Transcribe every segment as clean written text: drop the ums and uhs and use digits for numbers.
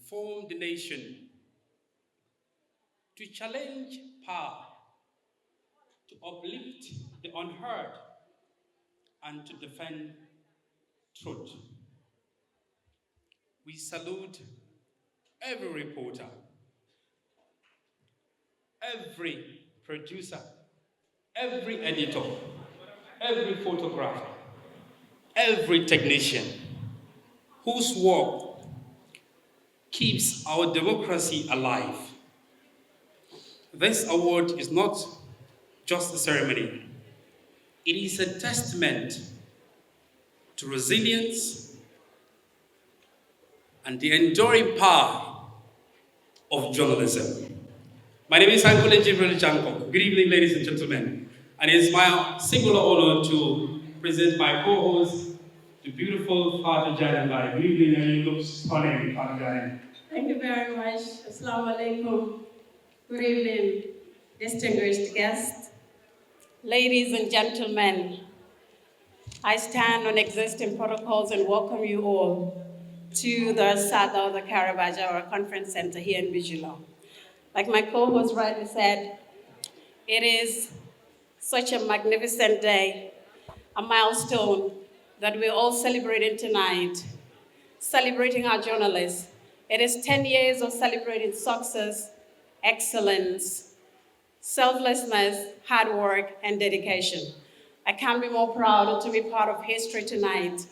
form the nation, to challenge power, to uplift the unheard, and to defend truth. We salute every reporter, every producer, every editor, every photographer, every technician whose work keeps our democracy alive. This award is not just a ceremony, it is a testament to resilience and the enduring power of journalism. My name is Ankole Jibril Janko. Good evening, ladies and gentlemen. And it's my singular honor to present my co-host, the beautiful Father Janambai. Good evening, and you look stunning, Father Janambai. Thank you very much. Assalamu alaikum. Good evening, distinguished guests. Ladies and gentlemen, I stand on existing protocols and welcome you all to the Sada, the Caravaggio Conference Center here in Bijilo. Like my co-host rightly said, it is such a magnificent day, a milestone that we're all celebrating tonight, celebrating our journalists. It is 10 years of celebrating success, excellence, selflessness, hard work, and dedication. I can't be more proud to be part of history tonight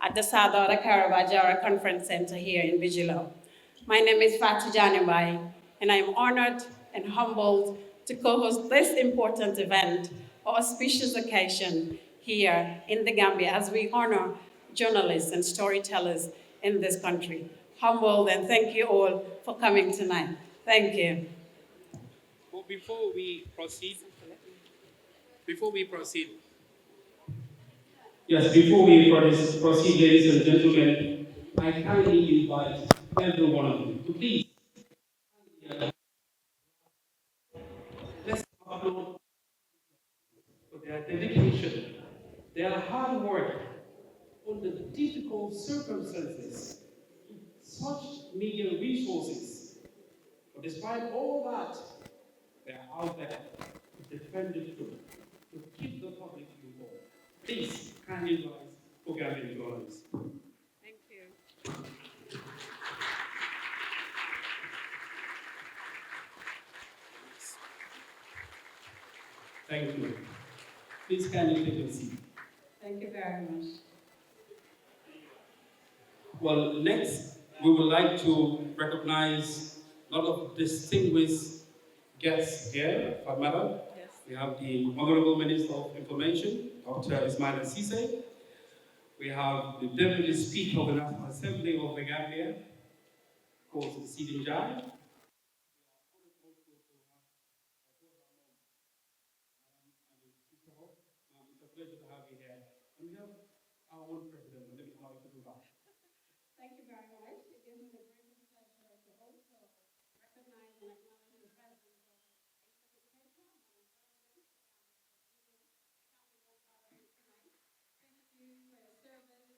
at the Sadara Karavajara Conference Center here in Bijilo. My name is Fatu Janibai, and I am honored and humbled to co-host this important event or auspicious occasion here in the Gambia as we honor journalists and storytellers in this country. Humbled, and thank you all for coming tonight. Thank you. But before we proceed, before we proceed, yes, before we proceed, ladies and gentlemen, I kindly invite every one of you to please let's applaud for their dedication, their hard work under difficult circumstances, such meager resources. But despite all that, they're out there to defend the truth, to keep the public informed. Please, kindly rise for Gambian journalists. Thank you. Thank you. Please kindly take a seat. Thank you very much. Well, next, we would like to recognize a lot of distinguished guests here, Madam. Yes. We have the Honorable Minister of Information, Dr. Ismail Sise. We have the Deputy Speaker of the National Assembly of the Gambia, of course, Sidin Jai. It's a pleasure to have you here. And we have our own president. Let me allow you to do that. Thank you very much. It gives me the greatest pleasure to also recognize and acknowledge the presence of Aisha Keita, Madam President. I can't be more proud of you tonight. Thank you for your service,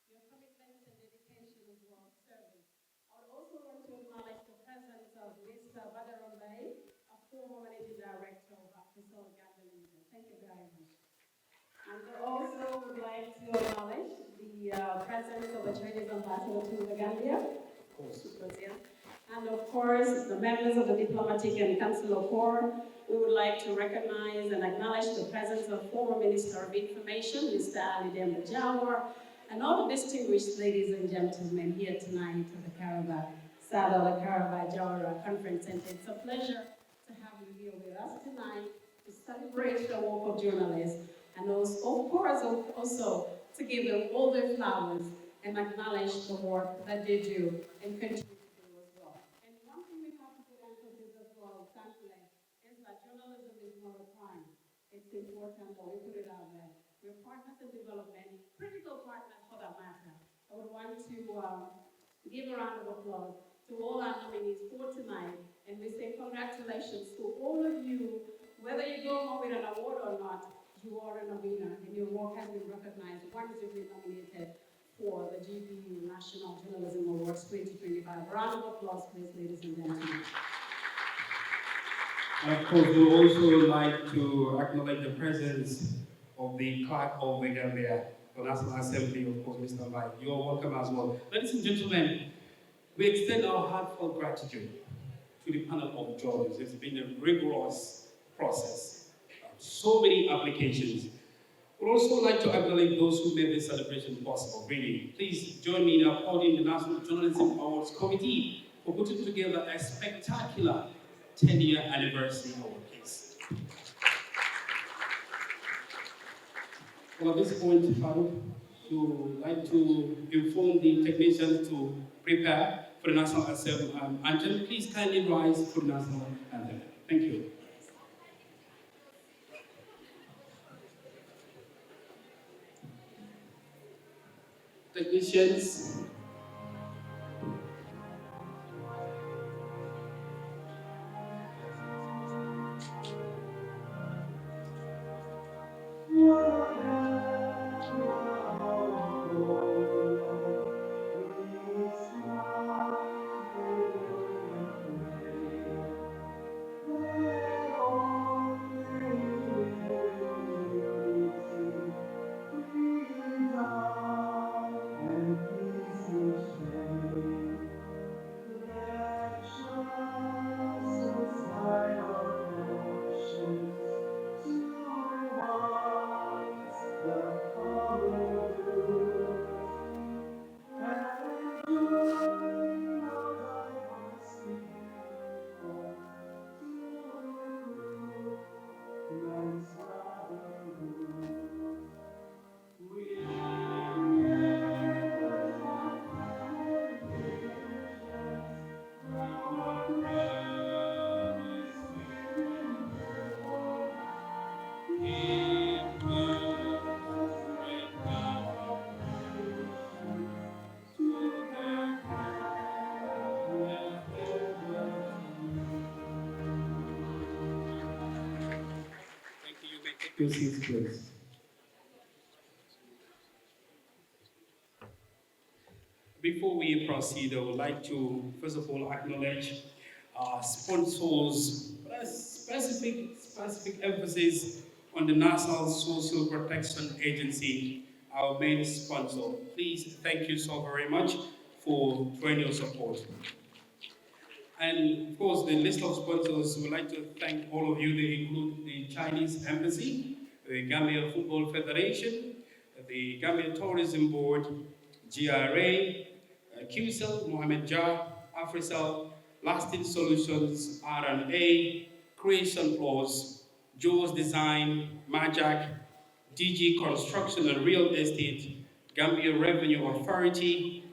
your commitment and dedication as well to service. I would also want to acknowledge the presence of Mr. Badaron Bay, a former managing director of Afrisol Gambia Limited. Thank you very much. And we also would like to acknowledge the presence of the Chinese ambassador to the Gambia. Of course. And of course, the members of the Diplomatic and Consular Corps. We would like to recognize and acknowledge the presence of former Minister of Information, Mr. Ali Demba Jawar, and all the distinguished ladies and gentlemen here tonight at the Sada Caraba Jawara Conference Center. It's a pleasure to have you here with us tonight to celebrate the work of journalists and also, of course, also to give them all their flowers and acknowledge the work that they do and continue to do as well. And one thing we have to put emphasis as well, thankfully, is that journalism is not a crime. It's important that we put it out there. We're partners in development, critical partners for that matter. I would want to give a round of applause to all our nominees for tonight, and we say congratulations to all of you, whether you go home with an award or not. You are a winner, and your work has been recognized, wonderfully nominated for the GBU National Journalism Awards 2025. Round of applause, please, ladies and gentlemen. And of course, we would also like to acknowledge the presence of the clerk of the Gambia, the National Assembly, of course, Mr. Lai. You are welcome as well. Ladies and gentlemen, we extend our heartfelt gratitude to the panel of judges. It's been a rigorous process. So many applications. We'd also like to acknowledge those who made this celebration possible, really. Please join me in applauding the National Journalism Awards Committee for putting together a spectacular 10-year anniversary award case. Well, at this point, Farouk, would like to inform the technicians to prepare for the National Anthem. Please kindly rise for the National Anthem. Thank you. Technicians. Your seats, please. Before we proceed, I would like to, first of all, acknowledge sponsors, specific emphasis on the National Social Protection Agency, our main sponsor. Please, thank you so very much for your support. And of course, the list of sponsors, we'd like to thank all of you. They include the Chinese Embassy, the Gambia Football Federation, the Gambia Tourism Board, GRA, QCell, Mohamed Jah, Africell, Lasting Solutions, R&A, Creation Plus, Joe's Design, Majak, DG Construction and Real Estate, Gambia Revenue Authority,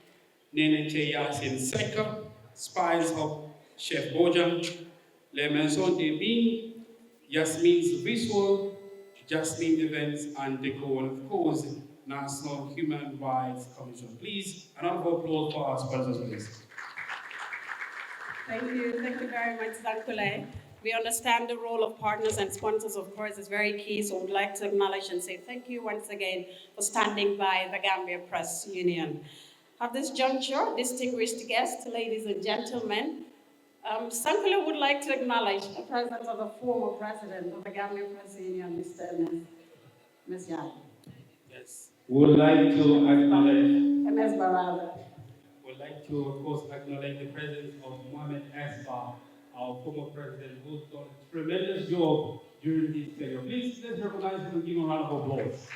Nene Yasin Seka, Spice Hub, Chef Bojang, Le Maison de Bin, Yasmin's Visual, Jasmine Events and Decor, and of course, National Human Rights Commission. Please, a round of applause for our sponsors, please. Thank you very much, Zankule. We understand the role of partners and sponsors, of course, is very key, so we'd like to acknowledge and say thank you once again for standing by the Gambia Press Union. At this juncture, distinguished guests, ladies and gentlemen, Sankule would like to acknowledge the presence of the former president of the Gambia Press Union, Mr. Ms. Yai. Yes. We would like to acknowledge MS Baraza. We would like to, of course, acknowledge the presence of Mohamed Espa, our former president, who's done a tremendous job during this period. Please, let's recognize him and give him a round of applause.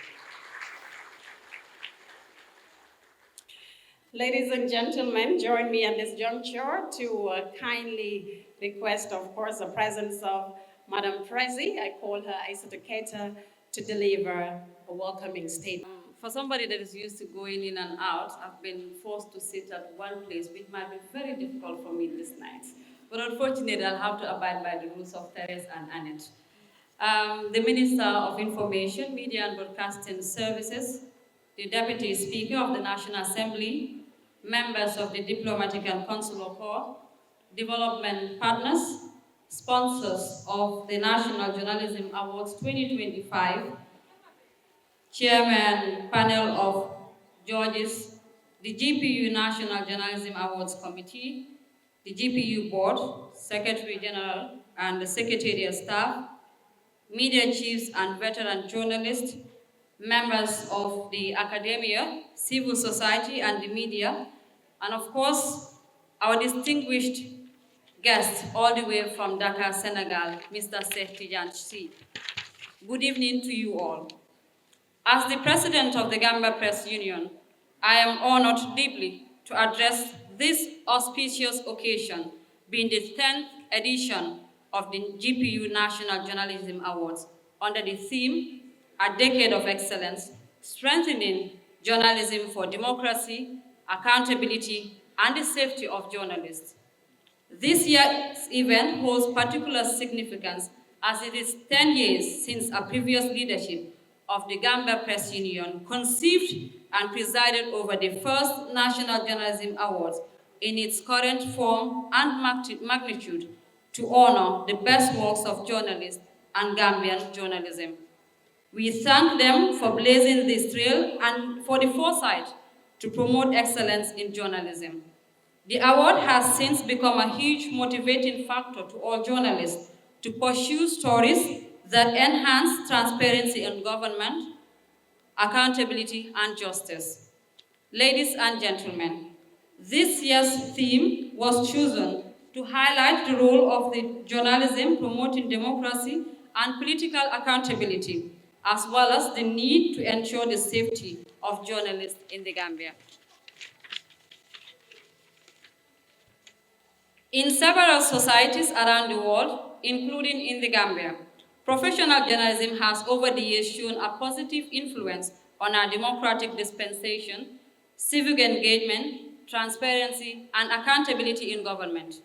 Ladies and gentlemen, join me at this juncture to kindly request, of course, the presence of Madam Prezi. I call her Aissatou Keita to deliver a welcoming statement. For somebody that is used to going in and out, I've been forced to sit at one place, which might be very difficult for me this night. But unfortunately, I'll have to abide by the rules of Therese and Annette. The Minister of Information, Media and Broadcasting Services, the Deputy Speaker of the National Assembly, members of the Diplomatic and Consular Corps, development partners, sponsors of the National Journalism Awards 2025, Chairman Panel of Judges, the GPU National Journalism Awards Committee, the GPU Board, Secretary General, and the Secretariat staff, media chiefs and veteran journalists, members of the academia, civil society, and the media, and of course, our distinguished guest all the way from Dakar, Senegal, Mr. Cheikh Tidiane Sy. Good evening to you all. As the president of the Gambia Press Union, I am honored deeply to address this auspicious occasion, being the 10th edition of the GPU National Journalism Awards under the theme, A Decade of Excellence, Strengthening Journalism for Democracy, Accountability, and the Safety of Journalists. This year's event holds particular significance as it is 10 years since a previous leadership of the Gambia Press Union conceived and presided over the first National Journalism Awards in its current form and magnitude to honor the best works of journalists and Gambian journalism. We thank them for blazing this trail and for the foresight to promote excellence in journalism. The award has since become a huge motivating factor to all journalists to pursue stories that enhance transparency in government, accountability, and justice. Ladies and gentlemen, this year's theme was chosen to highlight the role of the journalism promoting democracy and political accountability, as well as the need to ensure the safety of journalists in the Gambia. In several societies around the world, including in the Gambia, professional journalism has over the years shown a positive influence on our democratic dispensation, civic engagement, transparency, and accountability in government.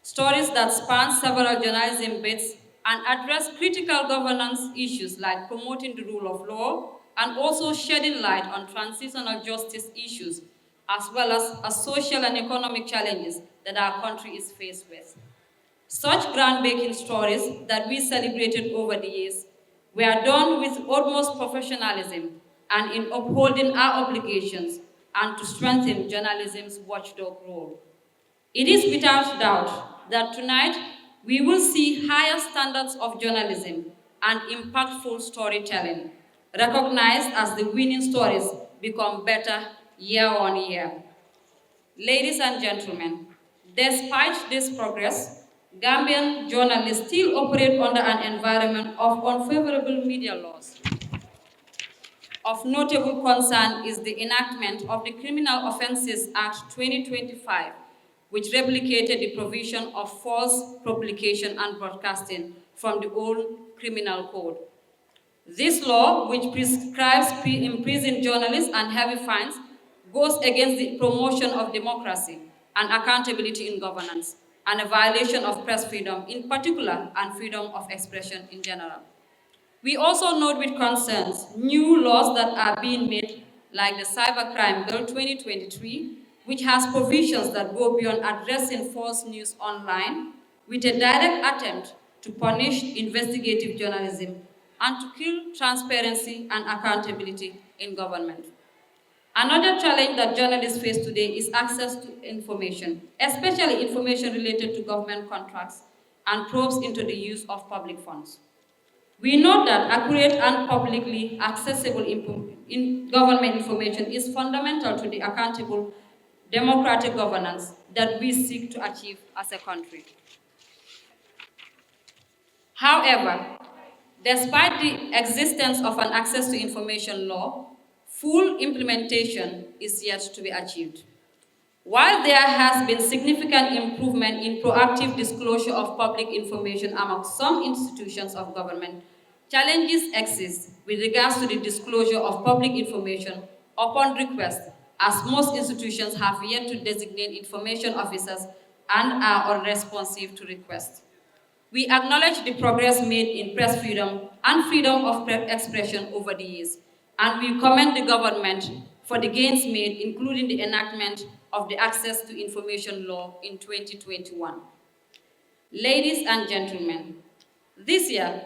Stories that span several journalism bits and address critical governance issues like promoting the rule of law and also shedding light on transitional justice issues, as well as social and economic challenges that our country is faced with. Such groundbreaking stories that we celebrated over the years were done with utmost professionalism and in upholding our obligations and to strengthen journalism's watchdog role. It is without doubt that tonight we will see higher standards of journalism and impactful storytelling, recognized as the winning stories become better year on year. Ladies and gentlemen, despite this progress, Gambian journalists still operate under an environment of unfavorable media laws. Of notable concern is the enactment of the Criminal Offences Act 2025, which replicated the provision of false publication and broadcasting from the old criminal code. This law, which prescribes imprisoned journalists and heavy fines, goes against the promotion of democracy and accountability in governance, and a violation of press freedom in particular and freedom of expression in general. We also note with concerns new laws that are being made, like the Cybercrime Bill 2023, which has provisions that go beyond addressing false news online with a direct attempt to punish investigative journalism and to kill transparency and accountability in government. Another challenge that journalists face today is access to information, especially information related to government contracts and probes into the use of public funds. We know that accurate and publicly accessible government information is fundamental to the accountable democratic governance that we seek to achieve as a country. However, despite the existence of an access to information law, full implementation is yet to be achieved. While there has been significant improvement in proactive disclosure of public information among some institutions of government, challenges exist with regards to the disclosure of public information upon request, as most institutions have yet to designate information officers and are unresponsive to requests. We acknowledge the progress made in press freedom and freedom of expression over the years, and we commend the government for the gains made, including the enactment of the Access to Information Law in 2021. Ladies and gentlemen, this year,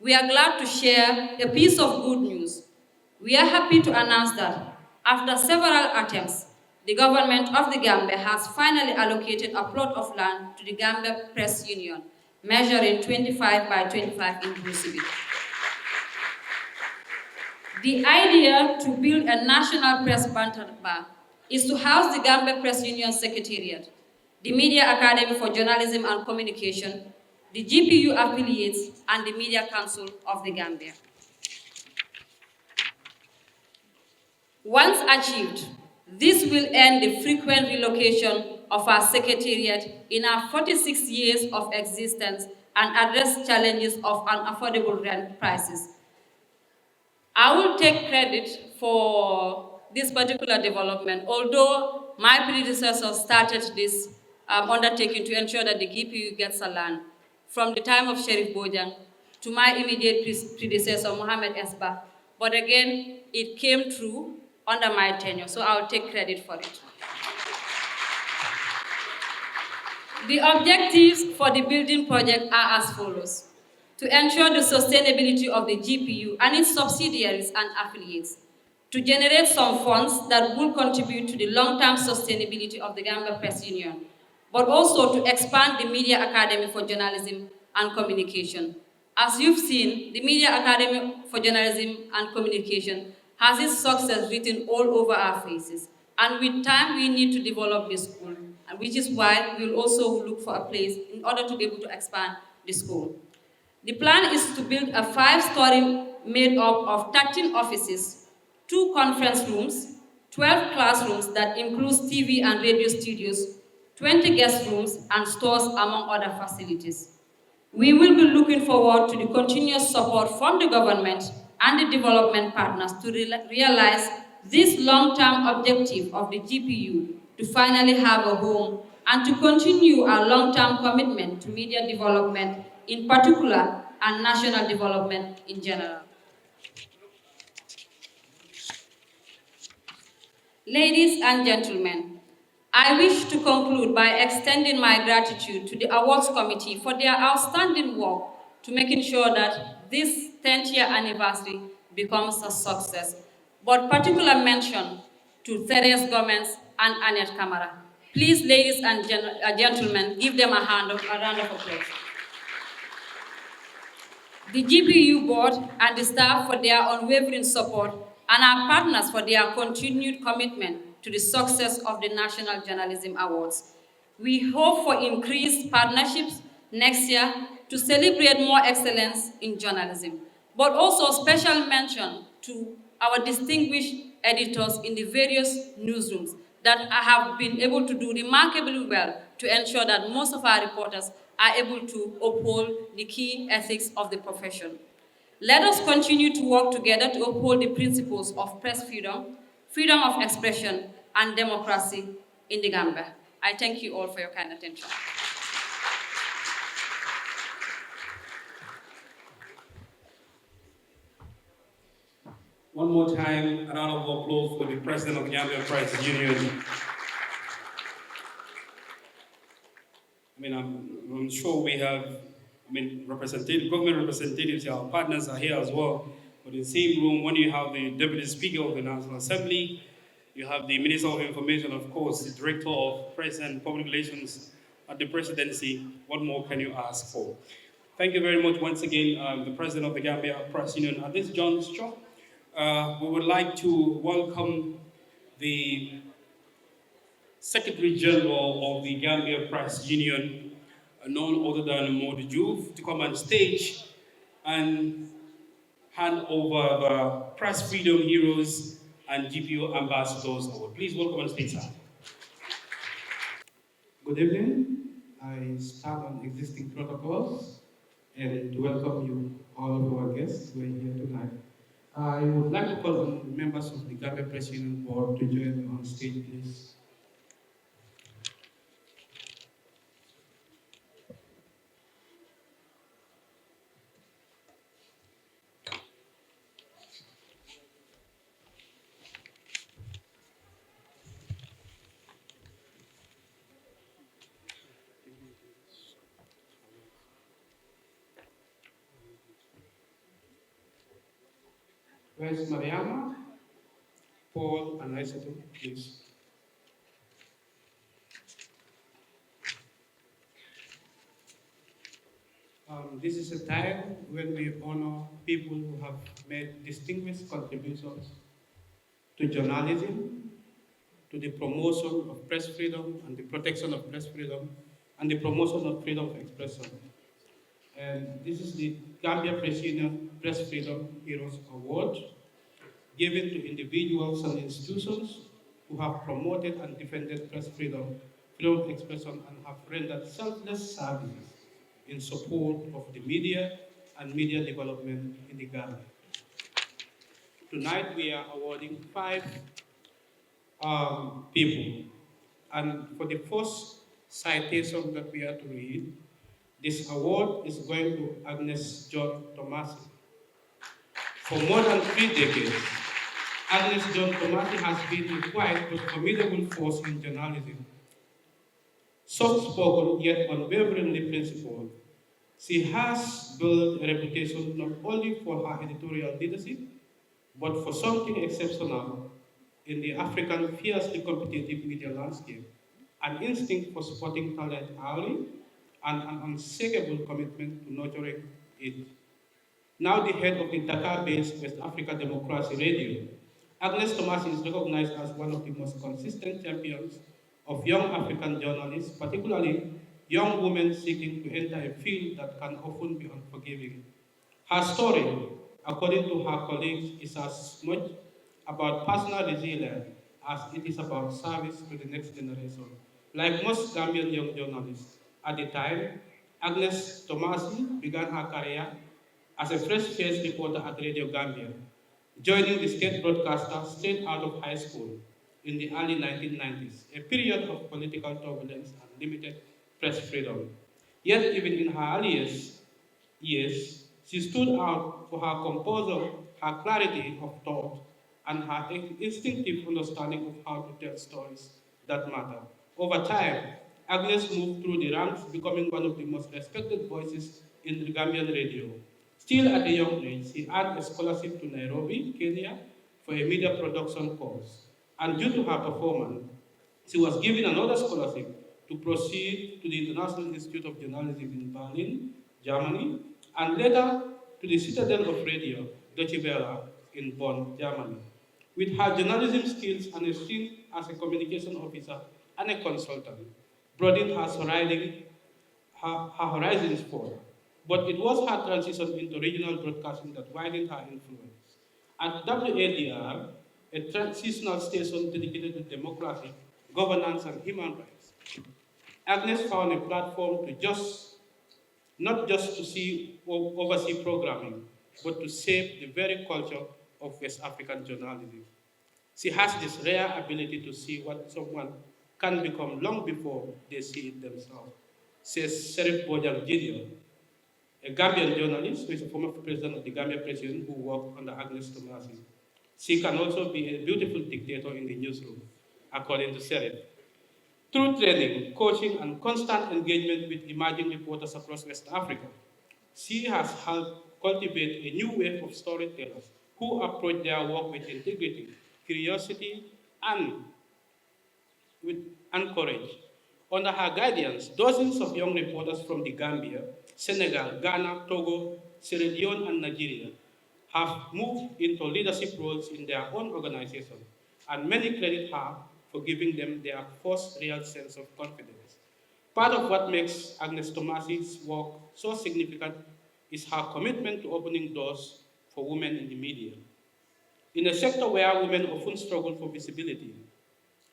we are glad to share a piece of good news. We are happy to announce that after several attempts, the government of the Gambia has finally allocated a plot of land to the Gambia Press Union, measuring 25 by 25 in Bruceby. The idea to build a national press banter bar is to house the Gambia Press Union Secretariat, the Media Academy for Journalism and Communication, the GPU affiliates, and the Media Council of the Gambia. Once achieved, this will end the frequent relocation of our secretariat in our 46 years of existence and address challenges of unaffordable rent prices. I will take credit for this particular development, although my predecessor started this undertaking to ensure that the GPU gets a land from the time of Sheriff Bojang to my immediate predecessor, Mohamed Esba. But again, it came through under my tenure, so I'll take credit for it. The objectives for the building project are as follows: to ensure the sustainability of the GPU and its subsidiaries and affiliates, to generate some funds that will contribute to the long-term sustainability of the Gambia Press Union, but also to expand the Media Academy for Journalism and Communication. As you've seen, the Media Academy for Journalism and Communication has its success written all over our faces. And with time, we need to develop this school, which is why we'll also look for a place in order to be able to expand the school. The plan is to build a 5-story made up of 13 offices, 2 conference rooms, 12 classrooms that includes TV and radio studios, 20 guest rooms, and stores, among other facilities. We will be looking forward to the continuous support from the government and the development partners to realize this long-term objective of the GPU to finally have a home and to continue our long-term commitment to media development in particular and national development in general. Ladies and gentlemen, I wish to conclude by extending my gratitude to the Awards Committee for their outstanding work to making sure that this 10th year anniversary becomes a success. But particular mention to Therese Gomez and Annette Kamara. Please, ladies and gentlemen, give them a round of applause. The GPU board and the staff for their unwavering support, and our partners for their continued commitment to the success of the National Journalism Awards. We hope for increased partnerships next year to celebrate more excellence in journalism, but also special mention to our distinguished editors in the various newsrooms that have been able to do remarkably well to ensure that most of our reporters are able to uphold the key ethics of the profession. Let us continue to work together to uphold the principles of press freedom, freedom of expression, and democracy in the Gambia. I thank you all for your kind attention. One more time, a round of applause for the President of the Gambia Press Union. I'm sure we have, government representatives, our partners are here as well. But in the same room, when you have the Deputy Speaker of the National Assembly, you have the Minister of Information, of course, the Director of Press and Public Relations at the Presidency, what more can you ask for? Thank you very much once again, the President of the Gambia Press Union. At this juncture, we would like to welcome the Secretary General of the Gambia Press Union, none other than Modou Diouf, to come on stage and hand over the Press Freedom Heroes and GPU Ambassadors Award. Please welcome on stage, sir. Good evening. I start on existing protocols and to welcome you, all of our guests who are here tonight. I would like to call on the members of the Gambia Press Union Board to join me on stage, please. Where's Mariama? Paul and Isato, please. This is a time when we honor people who have made distinguished contributions to journalism, to the promotion of press freedom and the protection of press freedom, and the promotion of freedom of expression. And this is the Gambia Press Freedom Heroes Award, given to individuals and institutions who have promoted and defended press freedom, freedom of expression, and have rendered selfless services in support of the media and media development in the Gambia. Tonight we are awarding 5 people. And for the first citation that we are to read, this award is going to Agnes John Tomasi. For more than 3 decades, Agnes John Tomasi has been a quiet but formidable force in journalism. Soft-spoken yet unwaveringly principled, she has built a reputation not only for her editorial leadership, but for something exceptional in the African fiercely competitive media landscape, an instinct for spotting talent early, and an unshakable commitment to nurturing it. Now the head of the Dakar-based West Africa Democracy Radio, Agnes Thomas is recognized as one of the most consistent champions of young African journalists, particularly young women seeking to enter a field that can often be unforgiving. Her story, according to her colleagues, is as much about personal resilience as it is about service to the next generation. Like most Gambian young journalists at the time, Agnes Tomasi began her career as a fresh-faced reporter at Radio Gambia, joining the state broadcaster straight out of high school in the early 1990s, a period of political turbulence and limited press freedom. Yet, even in her earliest years, she stood out for her composure, her clarity of thought, and her instinctive understanding of how to tell stories that matter. Over time, Agnes moved through the ranks, becoming one of the most respected voices in the Gambian radio. Still at a young age, she earned a scholarship to Nairobi, Kenya, for a media production course. And due to her performance, she was given another scholarship to proceed to the International Institute of Journalism in Berlin, Germany, and later to the Citadel of Radio, Deutsche Welle, in Bonn, Germany. With her journalism skills and a stint as a communication officer and a consultant, broadened her horizons for. But it was her transition into regional broadcasting that widened her influence. At WADR, a transitional station dedicated to democracy, governance, and human rights, Agnes found a platform to not just to oversee programming, but to shape the very culture of West African journalism. She has this rare ability to see what someone can become long before they see it themselves, says Sheriff Bojang Gideon, a Gambian journalist who is a former president of the Gambia president who worked under Agnes Tomasi. She can also be a beautiful dictator in the newsroom, according to Sheriff. Through training, coaching, and constant engagement with emerging reporters across West Africa, she has helped cultivate a new wave of storytellers who approach their work with integrity, curiosity, and with courage. Under her guidance, dozens of young reporters from the Gambia, Senegal, Ghana, Togo, Sierra Leone, and Nigeria have moved into leadership roles in their own organization, and many credit her for giving them their first real sense of confidence. Part of what makes Agnes Tomasi's work so significant is her commitment to opening doors for women in the media. In a sector where women often struggle for visibility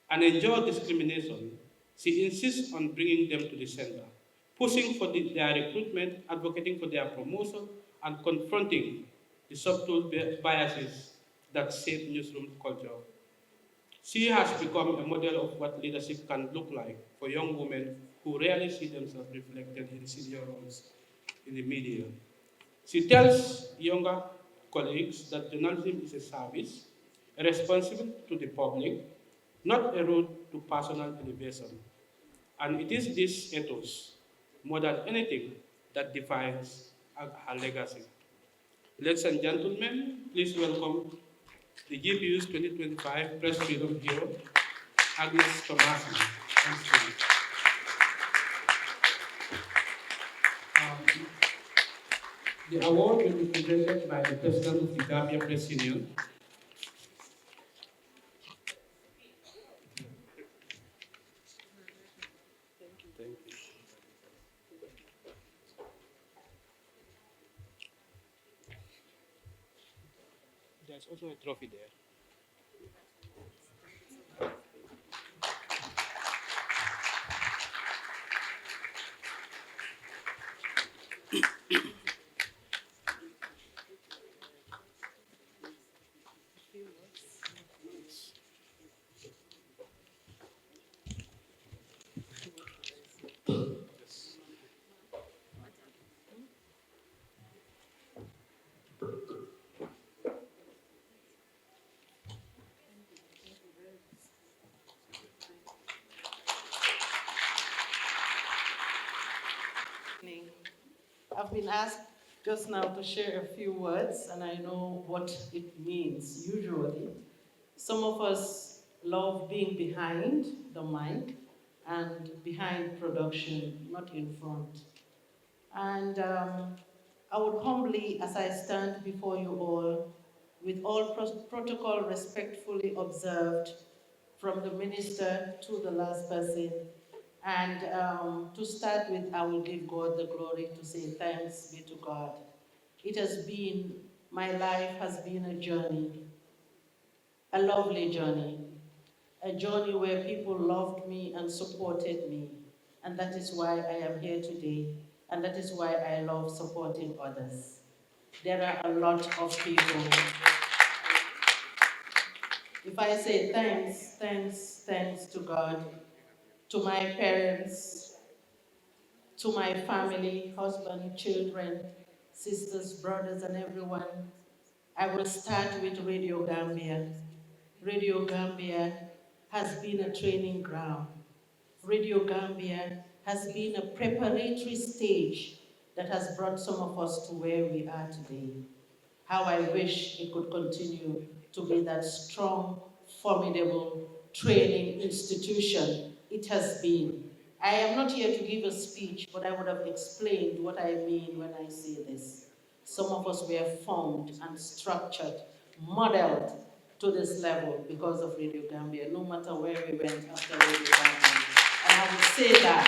and endure discrimination, she insists on bringing them to the center, pushing for their recruitment, advocating for their promotion, and confronting the subtle biases that shape newsroom culture. She has become a model of what leadership can look like for young women who rarely see themselves reflected in senior roles in the media. She tells younger colleagues that journalism is a service, a responsibility to the public, not a route to personal elevation. And it is this ethos, more than anything, that defines her legacy. Ladies and gentlemen, please welcome the GPU's 2025 Press Freedom Hero, Agnes Tomasi. Thank you. The award will be presented by the President of the Gambia Press Union. Thank you. There's also a trophy there. I've been asked just now to share a few words, and I know what it means usually. Some of us love being behind the mic and behind production, not in front. And I would humbly, as I stand before you all, with all protocol respectfully observed, from the minister to the last person, and to start with, I will give God the glory to say thanks be to God. It has been, my life has been a journey, a lovely journey, a journey where people loved me and supported me. And that is why I am here today. And that is why I love supporting others. There are a lot of people. If I say thanks, thanks, thanks to God, to my parents, to my family, husband, children, sisters, brothers, and everyone, I will start with Radio Gambia. Radio Gambia has been a training ground. Radio Gambia has been a preparatory stage that has brought some of us to where we are today. How I wish it could continue to be that strong, formidable training institution it has been. I am not here to give a speech, but I would have explained what I mean when I say this. Some of us were formed and structured, modeled to this level because of Radio Gambia, no matter where we went after Radio Gambia. And I would say that.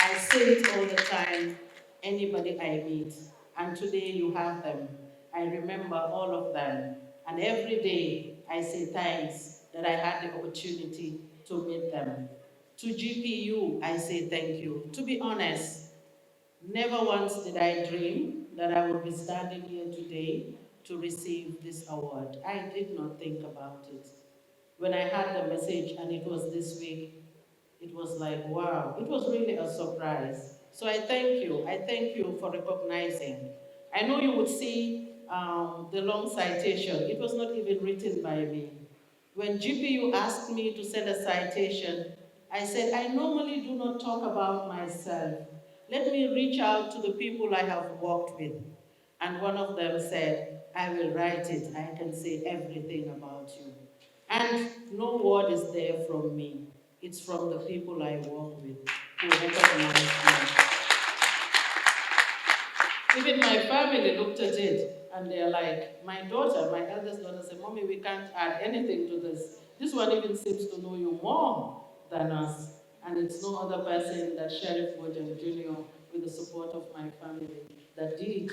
I say it all the time, anybody I meet. And today you have them. I remember all of them. And every day I say thanks that I had the opportunity to meet them. To GPU, I say thank you. To be honest, never once did I dream that I would be standing here today to receive this award. I did not think about it. When I had the message and it was this week, it was like, wow, it was really a surprise. So I thank you. I thank you for recognizing. I know you would see the long citation. It was not even written by me. When GPU asked me to send a citation, I said, I normally do not talk about myself. Let me reach out to the people I have worked with. And one of them said, I will write it. I can say everything about you. And no word is there from me. It's from the people I work with who recognize me. Even my family looked at it and they're like, my daughter, my eldest daughter said, Mommy, we can't add anything to this. This one even seems to know you more than us. And it's no other person than Sheriff Bojan Jr. with the support of my family that did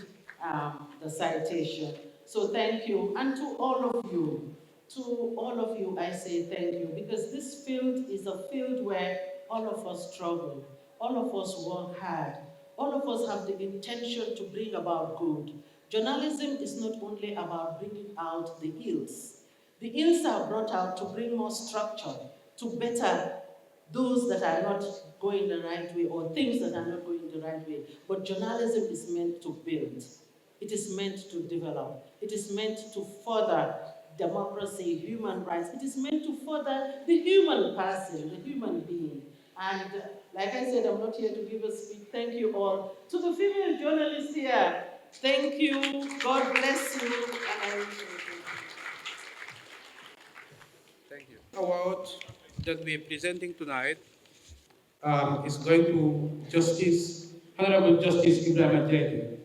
the citation. So thank you. And to all of you, I say thank you, because this field is a field where all of us struggle, all of us work hard, all of us have the intention to bring about good. Journalism is not only about bringing out the ills. The ills are brought out to bring more structure, to better those that are not going the right way or things that are not going the right way. But journalism is meant to build. It is meant to develop. It is meant to further democracy, human rights. It is meant to further the human person, the human being. And like I said, I'm not here to give a speech. Thank you all. To the female journalists here, thank you. God bless you. And Thank you. Award that we're presenting tonight is going to Honorable Justice Ibrahim Jaiti.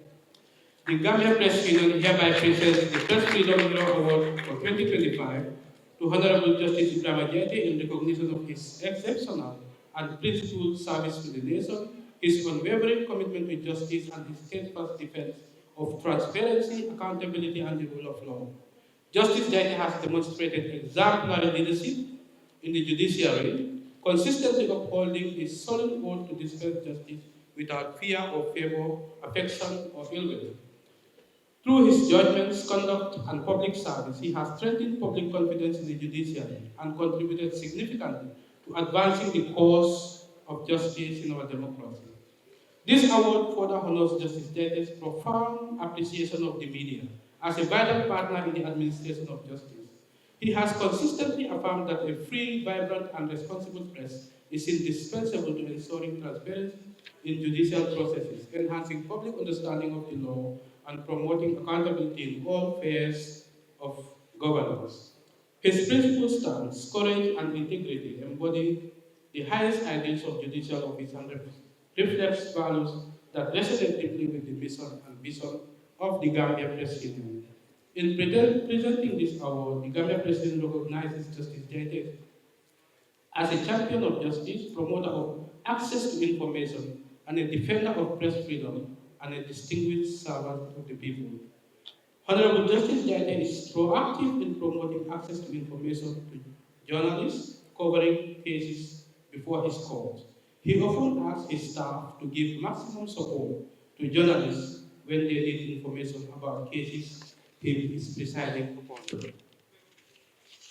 The Gambia Press Union hereby presents the Press Freedom Hero Award for 2025 to Honorable Justice Ibrahim Ajete in recognition of his exceptional and principled service to the nation, his unwavering commitment to justice, and his steadfast defense of transparency, accountability, and the rule of law. Justice Jaite has demonstrated exemplary leadership in the judiciary, consistently upholding his solemn oath to dispense justice without fear or favor, affection, or ill will. Through his judgments, conduct, and public service, he has strengthened public confidence in the judiciary and contributed significantly to advancing the cause of justice in our democracy. This award further honors Justice Jaite's profound appreciation of the media as a vital partner in the administration of justice. He has consistently affirmed that a free, vibrant, and responsible press is indispensable to ensuring transparency in judicial processes, enhancing public understanding of the law, and promoting accountability in all spheres of governance. His principled stance, courage, and integrity embody the highest ideals of judicial office and reflects values that resonate deeply with the mission and vision of the Gambia Press Union. In presenting this award, the Gambia Press Union recognizes Justice Jaite as a champion of justice, promoter of access to information, and a defender of press freedom, and a distinguished servant of the people. Honorable Justice Jaite is proactive in promoting access to information to journalists covering cases before his court. He often asks his staff to give maximum support to journalists when they need information about cases he is presiding upon.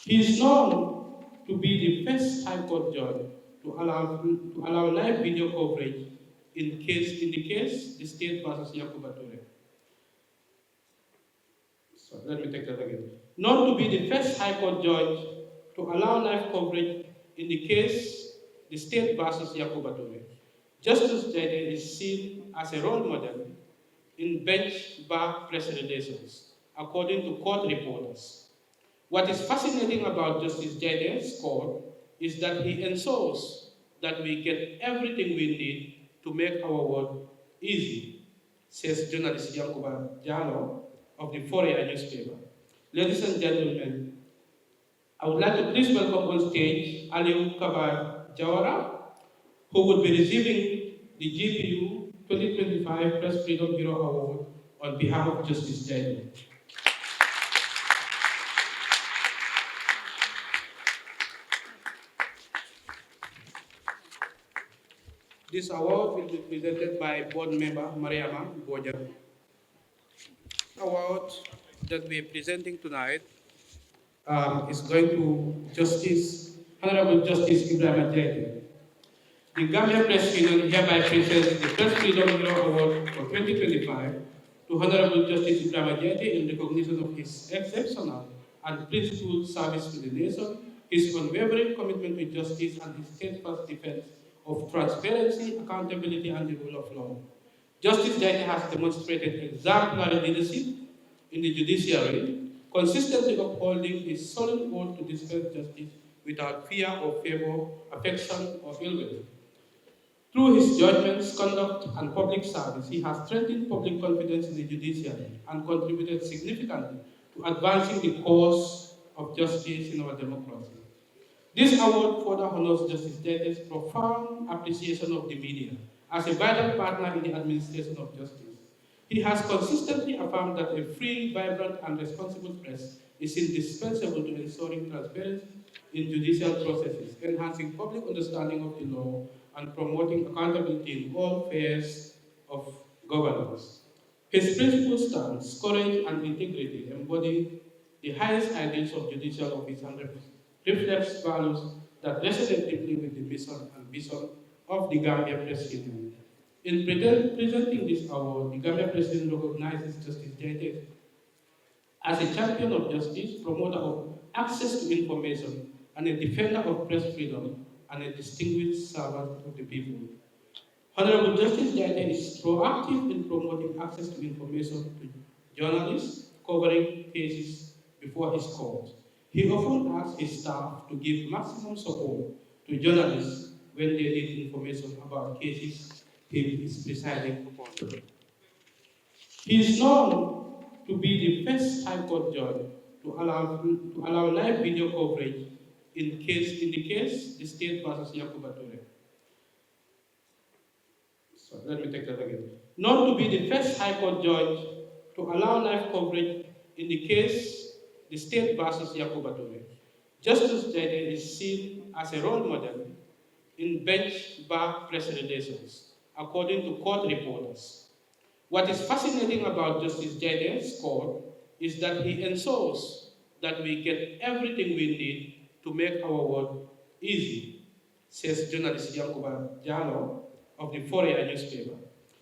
He is known to be the first High Court judge to allow live video coverage in the case the state versus Yakuba Toure. So let me take that again. Known to be the first High Court judge to allow live coverage in the case the state versus Yakuba Toure. Justice Jaite is seen as a role model in bench bar press relations, according to court reporters. What is fascinating about Justice Jaite's court is that he ensures that we get everything we need to make our work easy, says journalist Yankuba Diallo of the Fourier newspaper. Ladies and gentlemen, I would like to please welcome on stage Aliou Kabar Jawara, who will be receiving the GPU 2025 Press Freedom Hero Award on behalf of Justice Jaite. This award will be presented by board member Mariama Boja. Award that we are presenting tonight is going to Honorable Justice Ibrahim Ajete. The Gambia Press Union hereby presents the Press Freedom Hero Award for 2025 to Honorable Justice Ibrahim Ajete in recognition of his exceptional and principled service to the nation, his unwavering commitment to justice, and his steadfast defense of transparency, accountability, and the rule of law. Justice Jaite has demonstrated exemplary leadership in the judiciary, consistently upholding his solemn oath to dispense justice without fear or favor, affection, or ill will. Through his judgments, conduct, and public service, he has strengthened public confidence in the judiciary and contributed significantly to advancing the cause of justice in our democracy. This award further honors Justice Jaite's profound appreciation of the media as a vital partner in the administration of justice. He has consistently affirmed that a free, vibrant, and responsible press is indispensable to ensuring transparency in judicial processes, enhancing public understanding of the law, and promoting accountability in all spheres of governance. His principled stance, courage, and integrity embody the highest ideals of judicial office and reflects values that resonate deeply with the mission and vision of the Gambia Press Union. In presenting this award, the Gambia Press Union recognizes Justice Jaite as a champion of justice, promoter of access to information, and a defender of press freedom, and a distinguished servant of the people. Honorable Justice Jaite is proactive in promoting access to information to journalists covering cases before his court. He often asks his staff to give maximum support to journalists when they need information about cases he is presiding upon. He is known to be the first High Court judge to allow live video coverage in the case the state versus Yakuba Toure. So let me take that again. Known to be the first High Court judge to allow live coverage in the case the state versus Yakuba Toure. Justice Jade is seen as a role model in bench bar press relations, according to court reporters. What is fascinating about Justice Jade's court is that he ensures that we get everything we need to make our work easy, says journalist Yankuba Diallo of the Fourier newspaper.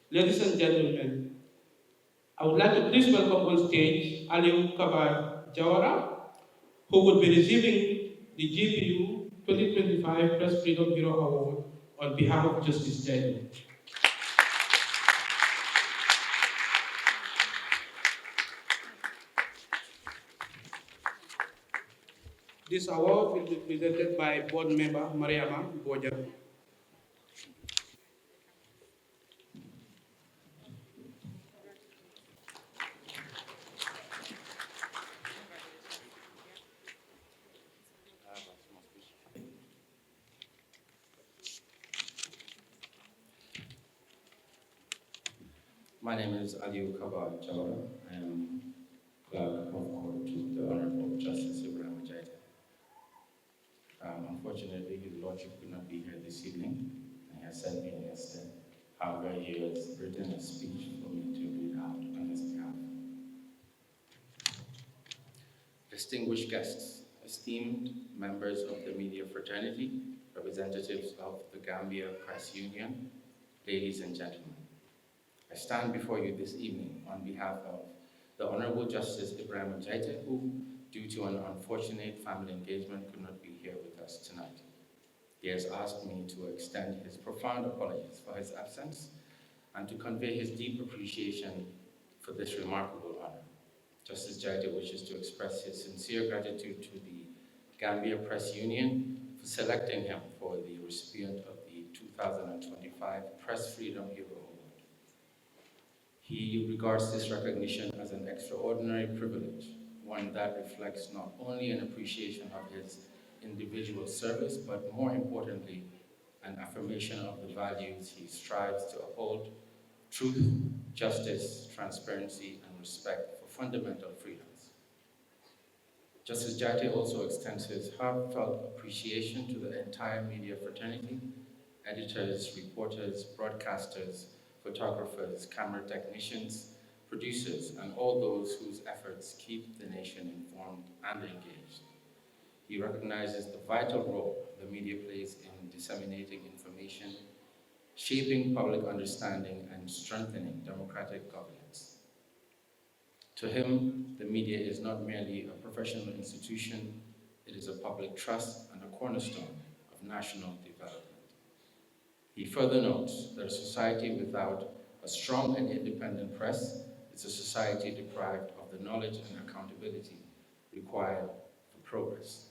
Ladies and gentlemen, I would like to please welcome on stage Aliu Kabar Jawara, who will be receiving the GPU 2025 Press Freedom Bureau Award on behalf of Justice Jade. This award will be presented by board member Mariama Boja. My name is Aliu Kaba Jawara. I am clerk of court to the Honorable Justice Ibrahim Jaita. Unfortunately, His Lordship could not be here this evening. He has sent me yesterday. However, he has written a speech for me to read out on his behalf. Distinguished guests, esteemed members of the media fraternity, representatives of the Gambia Press Union, ladies and gentlemen. I stand before you this evening on behalf of the Honorable Justice Ibrahim Jaita, who, due to an unfortunate family engagement, could not be here with us tonight. He has asked me to extend his profound apologies for his absence and to convey his deep appreciation for this remarkable honor. Justice Jaita wishes to express his sincere gratitude to the Gambia Press Union for selecting him for the recipient of the 2025 Press Freedom Hero Award. He regards this recognition as an extraordinary privilege, one that reflects not only an appreciation of his individual service, but more importantly, an affirmation of the values he strives to uphold: truth, justice, transparency, and respect for fundamental freedoms. Justice Jaita also extends his heartfelt appreciation to the entire media fraternity, editors, reporters, broadcasters, photographers, camera technicians, producers, and all those whose efforts keep the nation informed and engaged. He recognizes the vital role the media plays in disseminating information, shaping public understanding, and strengthening democratic governance. To him, the media is not merely a professional institution, it is a public trust and a cornerstone of national development. He further notes that a society without a strong and independent press is a society deprived of the knowledge and accountability required for progress.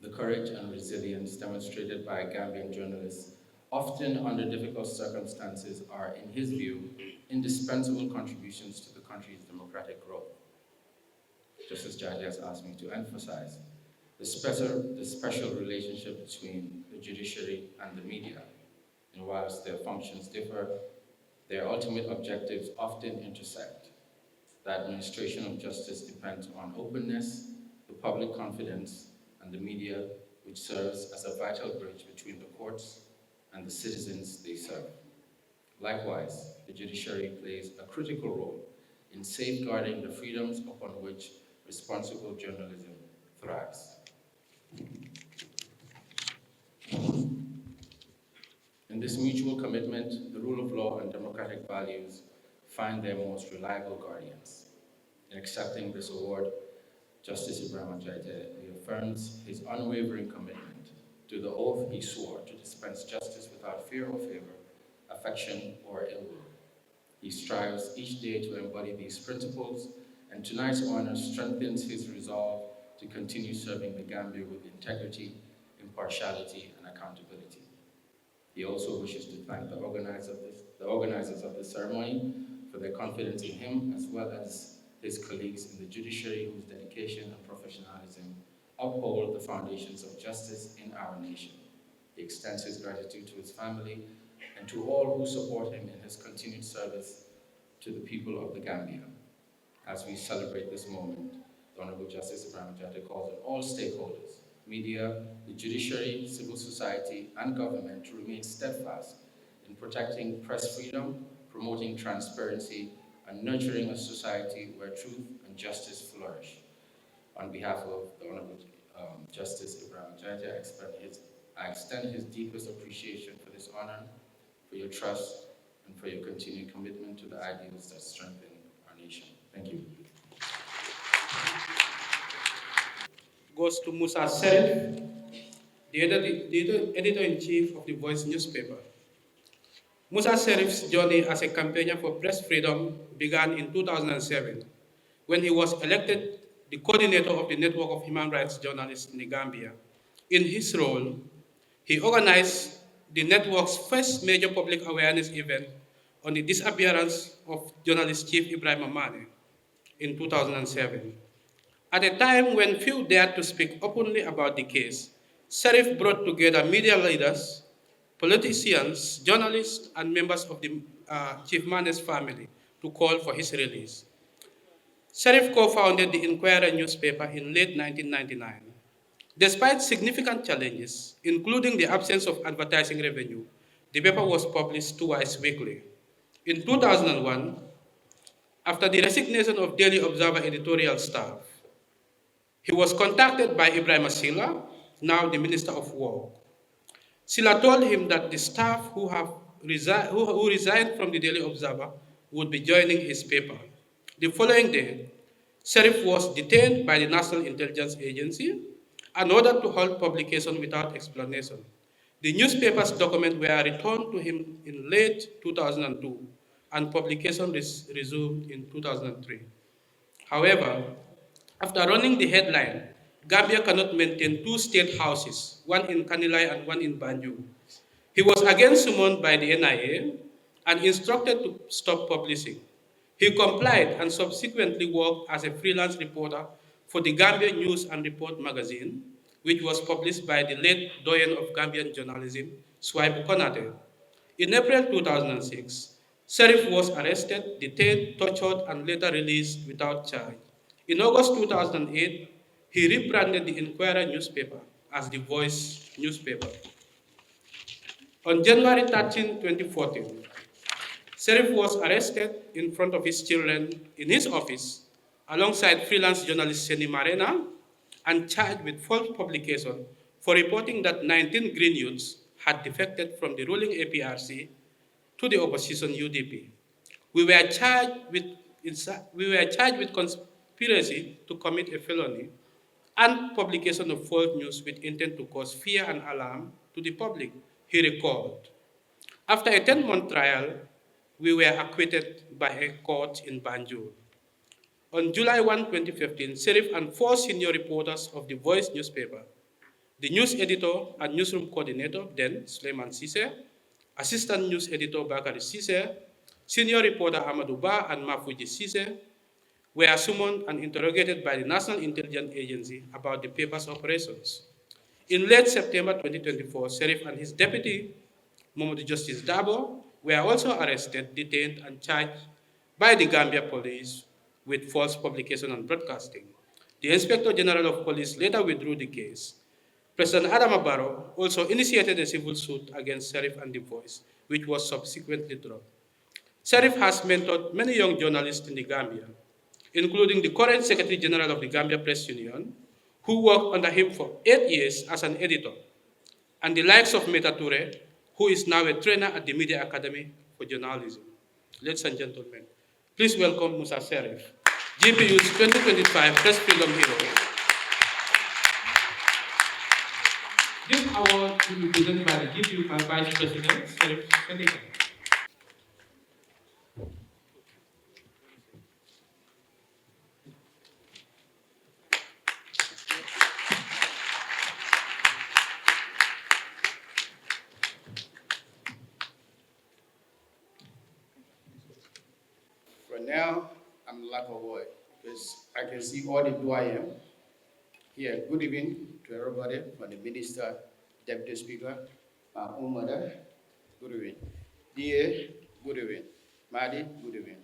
The courage and resilience demonstrated by Gambian journalists, often under difficult circumstances, are, in his view, indispensable contributions to the country's democratic growth. Justice Jaita has asked me to emphasize the special relationship between the judiciary and the media, and whilst their functions differ, their ultimate objectives often intersect. The administration of justice depends on openness, the public confidence, and the media, which serves as a vital bridge between the courts and the citizens they serve. Likewise, the judiciary plays a critical role in safeguarding the freedoms upon which responsible journalism thrives. In this mutual commitment, the rule of law and democratic values find their most reliable guardians. In accepting this award, Justice Ibrahim Jaita reaffirms his unwavering commitment to the oath he swore to dispense justice without fear or favor, affection or ill will. He strives each day to embody these principles, and tonight's honor strengthens his resolve to continue serving the Gambia with integrity, impartiality, and accountability. He also wishes to thank the organizers of this ceremony for for their confidence in him, as well as his colleagues in the judiciary whose dedication and professionalism uphold the foundations of justice in our nation. He extends his gratitude to his family and to all who support him in his continued service to the people of the Gambia. As we celebrate this moment, the Honorable Justice Ibrahim Jatta calls on all stakeholders, media, the judiciary, civil society, and government to remain steadfast in protecting press freedom, promoting transparency, and nurturing a society where truth and justice flourish. On behalf of the Honorable Justice Ibrahim Jatta, I extend his deepest appreciation for this honor, for your trust, and for your continued commitment to the ideals that strengthen our nation. Thank you. Goes to Musa Serif, the editor-in-chief of the Voice newspaper. Musa Serif's journey as a campaigner for press freedom began in 2007 when he was elected the coordinator of the Network of Human Rights Journalists in the Gambia. In his role, he organized the network's first major public awareness event on the disappearance of journalist Chief Ibrahim Amane in 2007. At a time when few dared to speak openly about the case, Serif brought together media leaders, politicians, journalists, and members of the Chief Mane's family to call for his release. Serif co-founded the Inquirer newspaper in late 1999. Despite significant challenges, including the absence of advertising revenue, the paper was published twice weekly. In 2001, after the resignation of Daily Observer editorial staff, he was contacted by Ibrahim Silla, now the Minister of War. Silla told him that the staff who resigned from the Daily Observer would be joining his paper. The following day, Serif was detained by the National Intelligence Agency and ordered to halt publication without explanation. The newspaper's documents were returned to him in late 2002, and publication resumed in 2003. However, after running the headline, Gambia cannot maintain two state houses, one in Kanilai and one in Banjul, he was again summoned by the NIA and instructed to stop publishing. He complied and subsequently worked as a freelance reporter for the Gambia News and Report magazine, which was published by the late doyen of Gambian journalism, Swaibu Konate. In April 2006, Serif was arrested, detained, tortured, and later released without charge. In August 2008, he rebranded the Inquirer newspaper as the Voice newspaper. On January 13, 2014, Serif was arrested in front of his children in his office alongside freelance journalist Seni Marena and charged with false publication for reporting that 19 Green youths had defected from the ruling APRC to the opposition UDP. We were charged with conspiracy to commit a felony and publication of false news with intent to cause fear and alarm to the public, he recalled. After a 10-month trial, we were acquitted by a court in Banjul. On July 1, 2015, Serif and 4 senior reporters of the Voice newspaper, the news editor and newsroom coordinator, then Suleiman Sise, assistant news editor Bakari Sise, senior reporter Amadou Ba and Mafuji Sise, were summoned and interrogated by the National Intelligence Agency about the paper's operations. In late September 2024, Serif and his deputy, Momodu Justice Dabo, were also arrested, detained, and charged by the Gambia police with false publication and broadcasting. The Inspector General of Police later withdrew the case. President Adama Barrow also initiated a civil suit against Serif and The Voice, which was subsequently dropped. Serif has mentored many young journalists in the Gambia, including the current Secretary General of the Gambia Press Union, who worked under him for 8 years as an editor, and the likes of Meta Toure, who is now a trainer at the Media Academy for Journalism. Ladies and gentlemen, please welcome Musa Serif, GPU's 2025 Press Freedom Hero. This award will be presented by the GPU Vice President, Serif Seneca. now, I'm lack of word because I can see all the doyen here. Good evening to everybody, from the minister, deputy speaker, my own mother. Good evening. DA, good evening. Madi, good evening.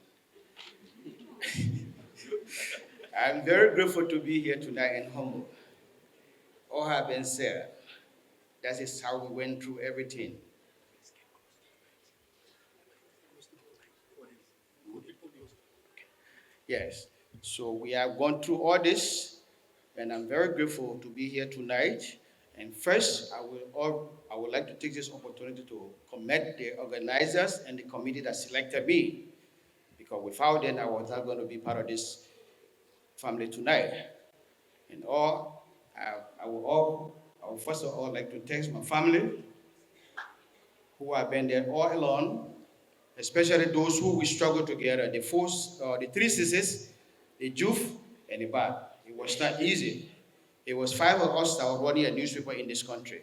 I'm very grateful to be here tonight and humble. All have been said. That is how we went through everything. Yes. So we have gone through all this, and I'm very grateful to be here tonight. And first, I would like to take this opportunity to commend the organizers and the committee that selected me, because without them, I was not going to be part of this family tonight. And I will first of all like to thank my family who have been there all along, especially those who we struggle together, the three sisters, the youth, and the bad. It was not easy. It was five of us that were running a newspaper in this country,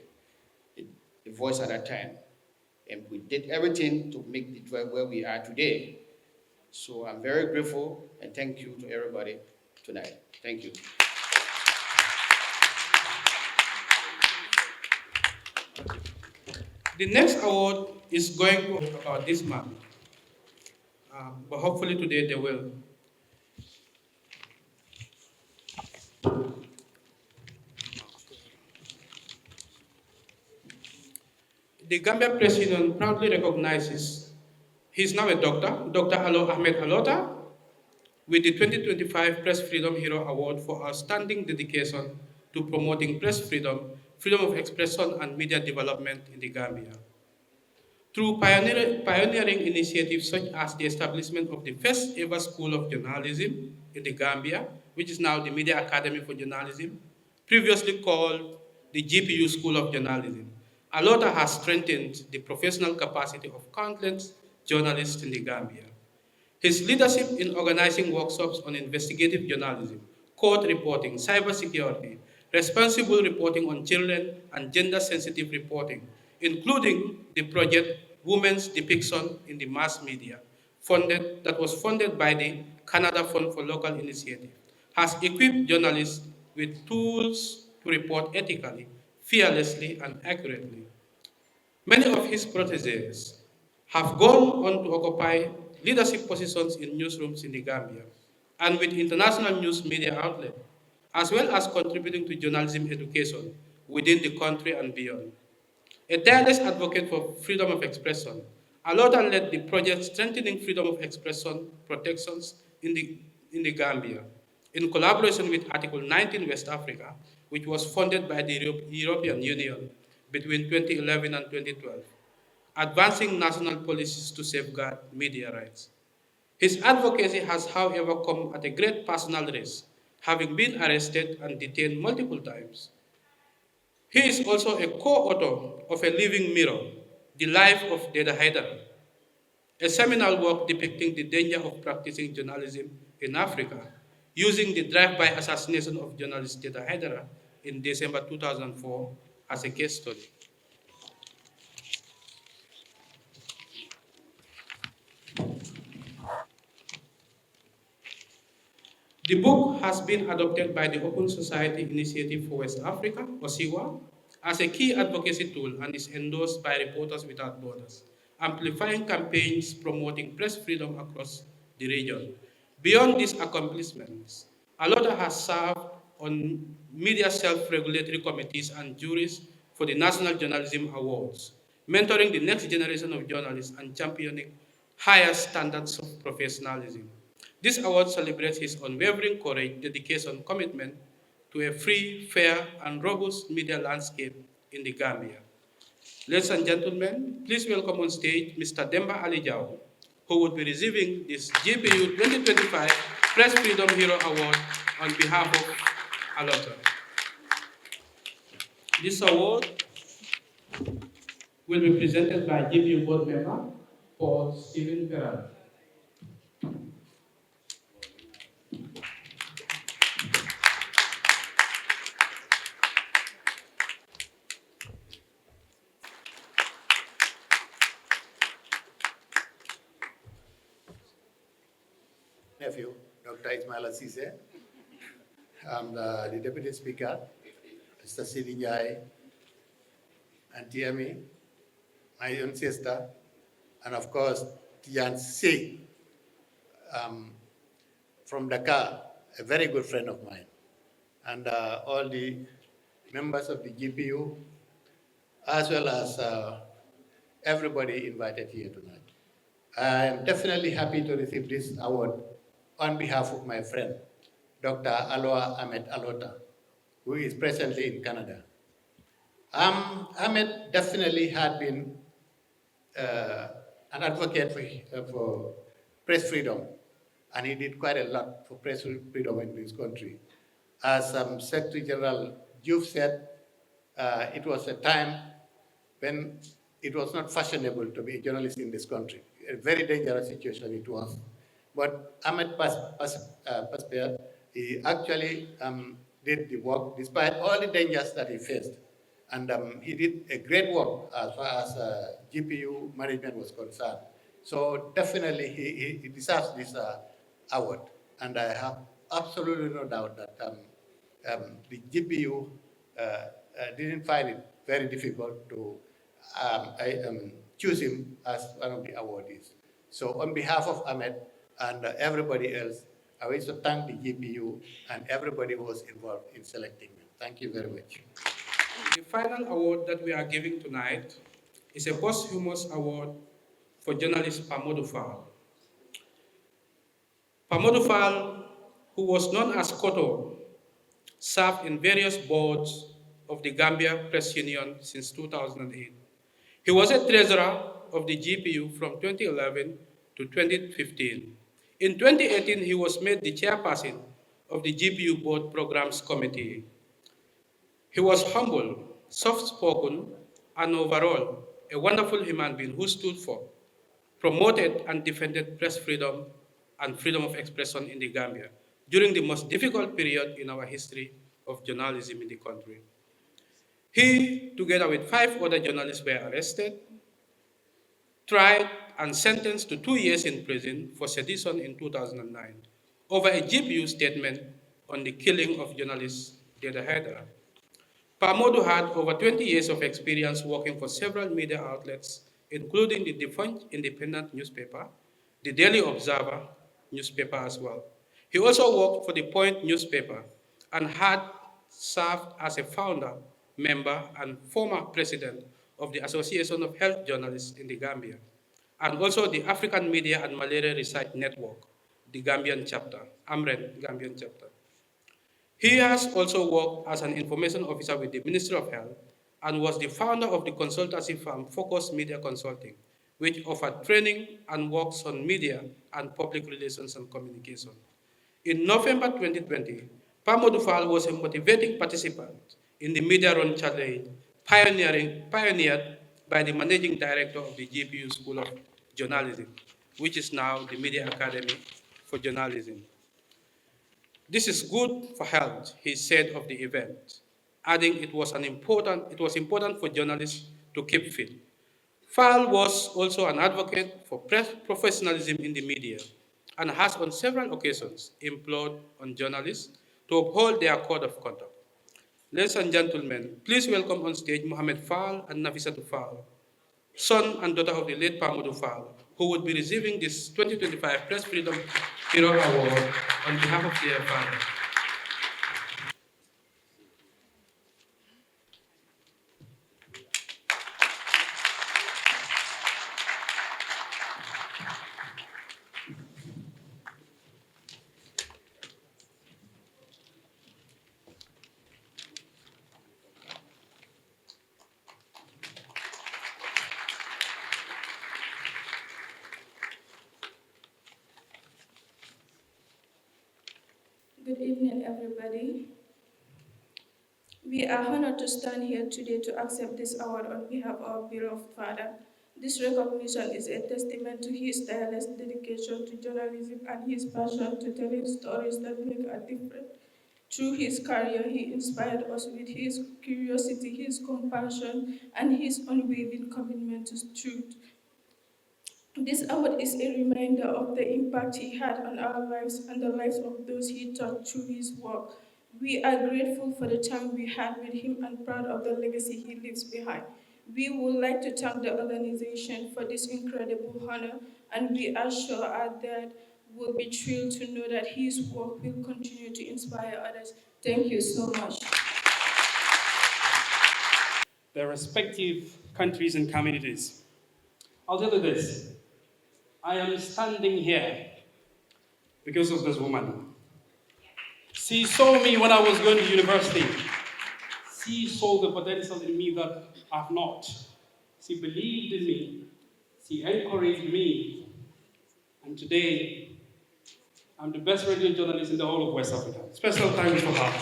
the Voice at that time. And we did everything to make the drive where we are today. So I'm very grateful and thank you to everybody tonight. Thank you. The next award is going to be about this month, but hopefully today they will. The Gambia Press Union proudly recognizes he's now a doctor, Dr. Alo Ahmed Alota, with the 2025 Press Freedom Hero Award for outstanding dedication to promoting press freedom, freedom of expression, and media development in the Gambia. Through pioneering initiatives such as the establishment of the first ever School of Journalism in the Gambia, which is now the Media Academy for Journalism, previously called the GPU School of Journalism, Alota has strengthened the professional capacity of countless journalists in the Gambia. His leadership in organizing workshops on investigative journalism, court reporting, cybersecurity, responsible reporting on children, and gender-sensitive reporting, including the project Women's Depiction in the Mass Media, that was funded by the Canada Fund for Local Initiative, has equipped journalists with tools to report ethically, fearlessly, and accurately. Many of his proteges have gone on to occupy leadership positions in newsrooms in the Gambia and with international news media outlets, as well as contributing to journalism education within the country and beyond. A tireless advocate for freedom of expression, Alota led the project Strengthening Freedom of Expression Protections in the Gambia, in collaboration with Article 19 West Africa, which was funded by the European Union between 2011 and 2012, advancing national policies to safeguard media rights. His advocacy has, however, come at a great personal risk, having been arrested and detained multiple times. He is also a co-author of A Living Mirror, The Life of Deda Haidara, a seminal work depicting the danger of practicing journalism in Africa, using the drive-by assassination of journalist Deda Haidara in December 2004 as a case study. The book has been adopted by the Open Society Initiative for West Africa, OSIWA, as a key advocacy tool and is endorsed by Reporters Without Borders, amplifying campaigns promoting press freedom across the region. Beyond these accomplishments, Alota has served on media self-regulatory committees and juries for the National Journalism Awards, mentoring the next generation of journalists and championing higher standards of professionalism. This award celebrates his unwavering courage, dedication, commitment to a free, fair, and robust media landscape in the Gambia. Ladies and gentlemen, please welcome on stage Mr. Demba Ali Jao, who will be receiving this GPU 2025 Press Freedom Hero Award on behalf of Alota. This award will be presented by GPU board member Paul Stephen Ferrari. nephew, Dr. Ismail Assise. I'm the Deputy Speaker, Mr. Sidi Njai, and TME, my own sister, and of course, Tian Si from Dakar, a very good friend of mine, and all the members of the GPU, as well as everybody invited here tonight. I am definitely happy to receive this award on behalf of my friend, Dr. Aloa Ahmed Alota, who is presently in Canada. Ahmed definitely had been an advocate for press freedom, and he did quite a lot for press freedom in this country. As Secretary General Diouf said, it was a time when it was not fashionable to be a journalist in this country. A very dangerous situation it was. But Ahmed Pasper, he actually did the work despite all the dangers that he faced. And he did a great work as far as GPU management was concerned. So definitely he deserves this award. And I have absolutely no doubt that the GPU didn't find it very difficult to choose him as one of the awardees. So on behalf of Ahmed and everybody else, I wish to thank the GPU and everybody who was involved in selecting me. Thank you very much. The final award that we are giving tonight is a posthumous award for journalist Pamodu Fall. Pamodu Fall, who was known as Koto, served in various boards of the Gambia Press Union since 2008. He was a treasurer of the GPU from 2011 to 2015. In 2018, he was made the chairperson of the GPU Board Programs Committee. He was humble, soft-spoken, and overall, a wonderful human being who stood for, promoted, and defended press freedom and freedom of expression in the Gambia during the most difficult period in our history of journalism in the country. He, together with 5 other journalists, were arrested, tried, and sentenced to 2 years in prison for sedition in 2009 over a GPU statement on the killing of journalist Deda Haidara. Pamodu had over 20 years of experience working for several media outlets, including the defunct independent newspaper, the Daily Observer newspaper as well. He also worked for the Point newspaper and had served as a founder, member, and former president of the Association of Health Journalists in the Gambia, and also the African Media and Malaria Research Network, the Gambian chapter, AMREN Gambian chapter. He has also worked as an information officer with the Ministry of Health and was the founder of the consultancy firm Focus Media Consulting, which offered training and works on media and public relations and communication. In November 2020, Pamodu Fall was a motivating participant in the Media Run Challenge, pioneered by the managing director of the GPU School of Journalism, which is now the Media Academy for Journalism. This is good for health, he said of the event, adding it was important for journalists to keep fit. Fall was also an advocate for professionalism in the media and has on several occasions implored on journalists to uphold their code of conduct. Ladies and gentlemen, please welcome on stage Mohamed Fall and Nafisatu Fall, son and daughter of the late Pamodu Fall, who would be receiving this 2025 Press Freedom Hero Award on behalf of their father. Good evening, everybody. We are honored to stand here today to accept this award on behalf of our beloved father. This recognition is a testament to his tireless dedication to journalism and his passion to telling stories that make a difference. Through his career, he inspired us with his curiosity, his compassion, and his unwavering commitment to truth. This award is a reminder of the impact he had on our lives and the lives of those he taught through his work. We are grateful for the time we had with him and proud of the legacy he leaves behind. We would like to thank the organization for this incredible honor, and we are sure our dad will be thrilled to know that his work will continue to inspire others. Thank you so much. Their respective countries and communities. I'll tell you this. I am standing here because of this woman. She saw me when I was going to university. She saw the potential in me that I've not. She believed in me. She encouraged me. And today, I'm the best radio journalist in the whole of West Africa. Special thanks for her.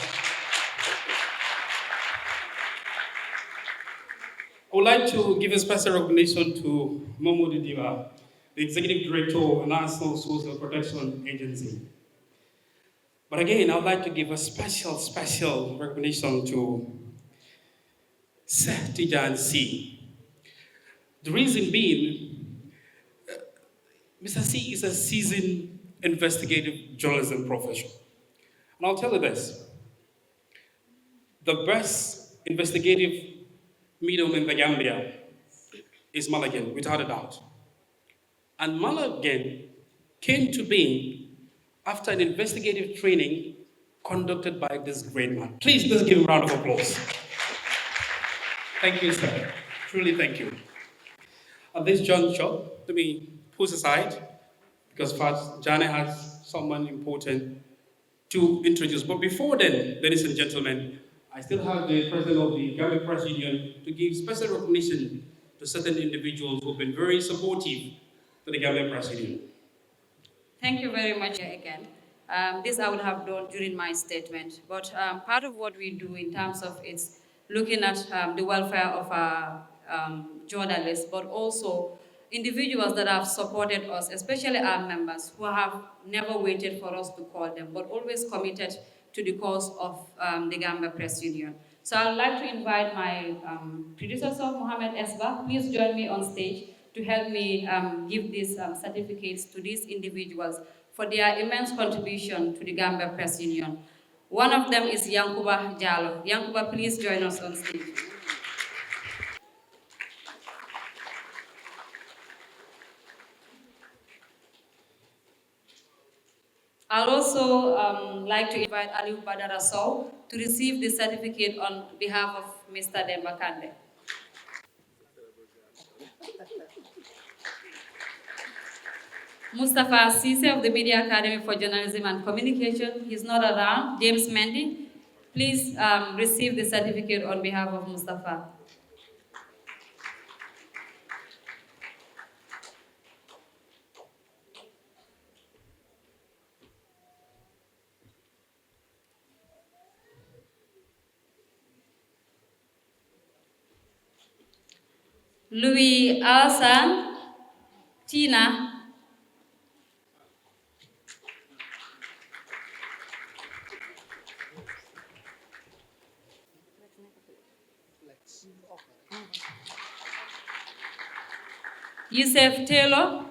I would like to give a special recognition to Momo Didiba, the Executive Director of the National Social Protection Agency. But again, I would like to give a special recognition to Seth Tijan C. The reason being, Mr. C is a seasoned investigative journalism professional. And I'll tell you this, the best investigative medium in the Gambia is Malagan, without a doubt. And Malagan came to being after an investigative training conducted by this great man. Please, let's give him a round of applause. Thank you, sir. Truly, thank you. At this juncture, let me put aside, because first, Jana has someone important to introduce. But before then, ladies and gentlemen, I still have the president of the Gambia Press Union to give special recognition to certain individuals who have been very supportive to the Gambia Press Union. Thank you very much again. This I would have done during my statement, but part of what we do in terms of it's looking at the welfare of our journalists, but also individuals that have supported us, especially our members who have never waited for us to call them, but always committed to the cause of the Gambia Press Union. So I'd like to invite my predecessor, Mohamed Esba. Please join me on stage to help me give these certificates to these individuals for their immense contribution to the Gambia Press Union. One of them is Yankuba Jallo. Yankuba, please join us on stage. I'll also like to invite Aliou Badara Sow to receive the certificate on behalf of Mr. Demba Kande. Mustafa Sise of the Media Academy for Journalism and Communication. He's not around. James Mendy, please receive the certificate on behalf of Mustafa. Louis Alsan, Tina. Yusef Taylor.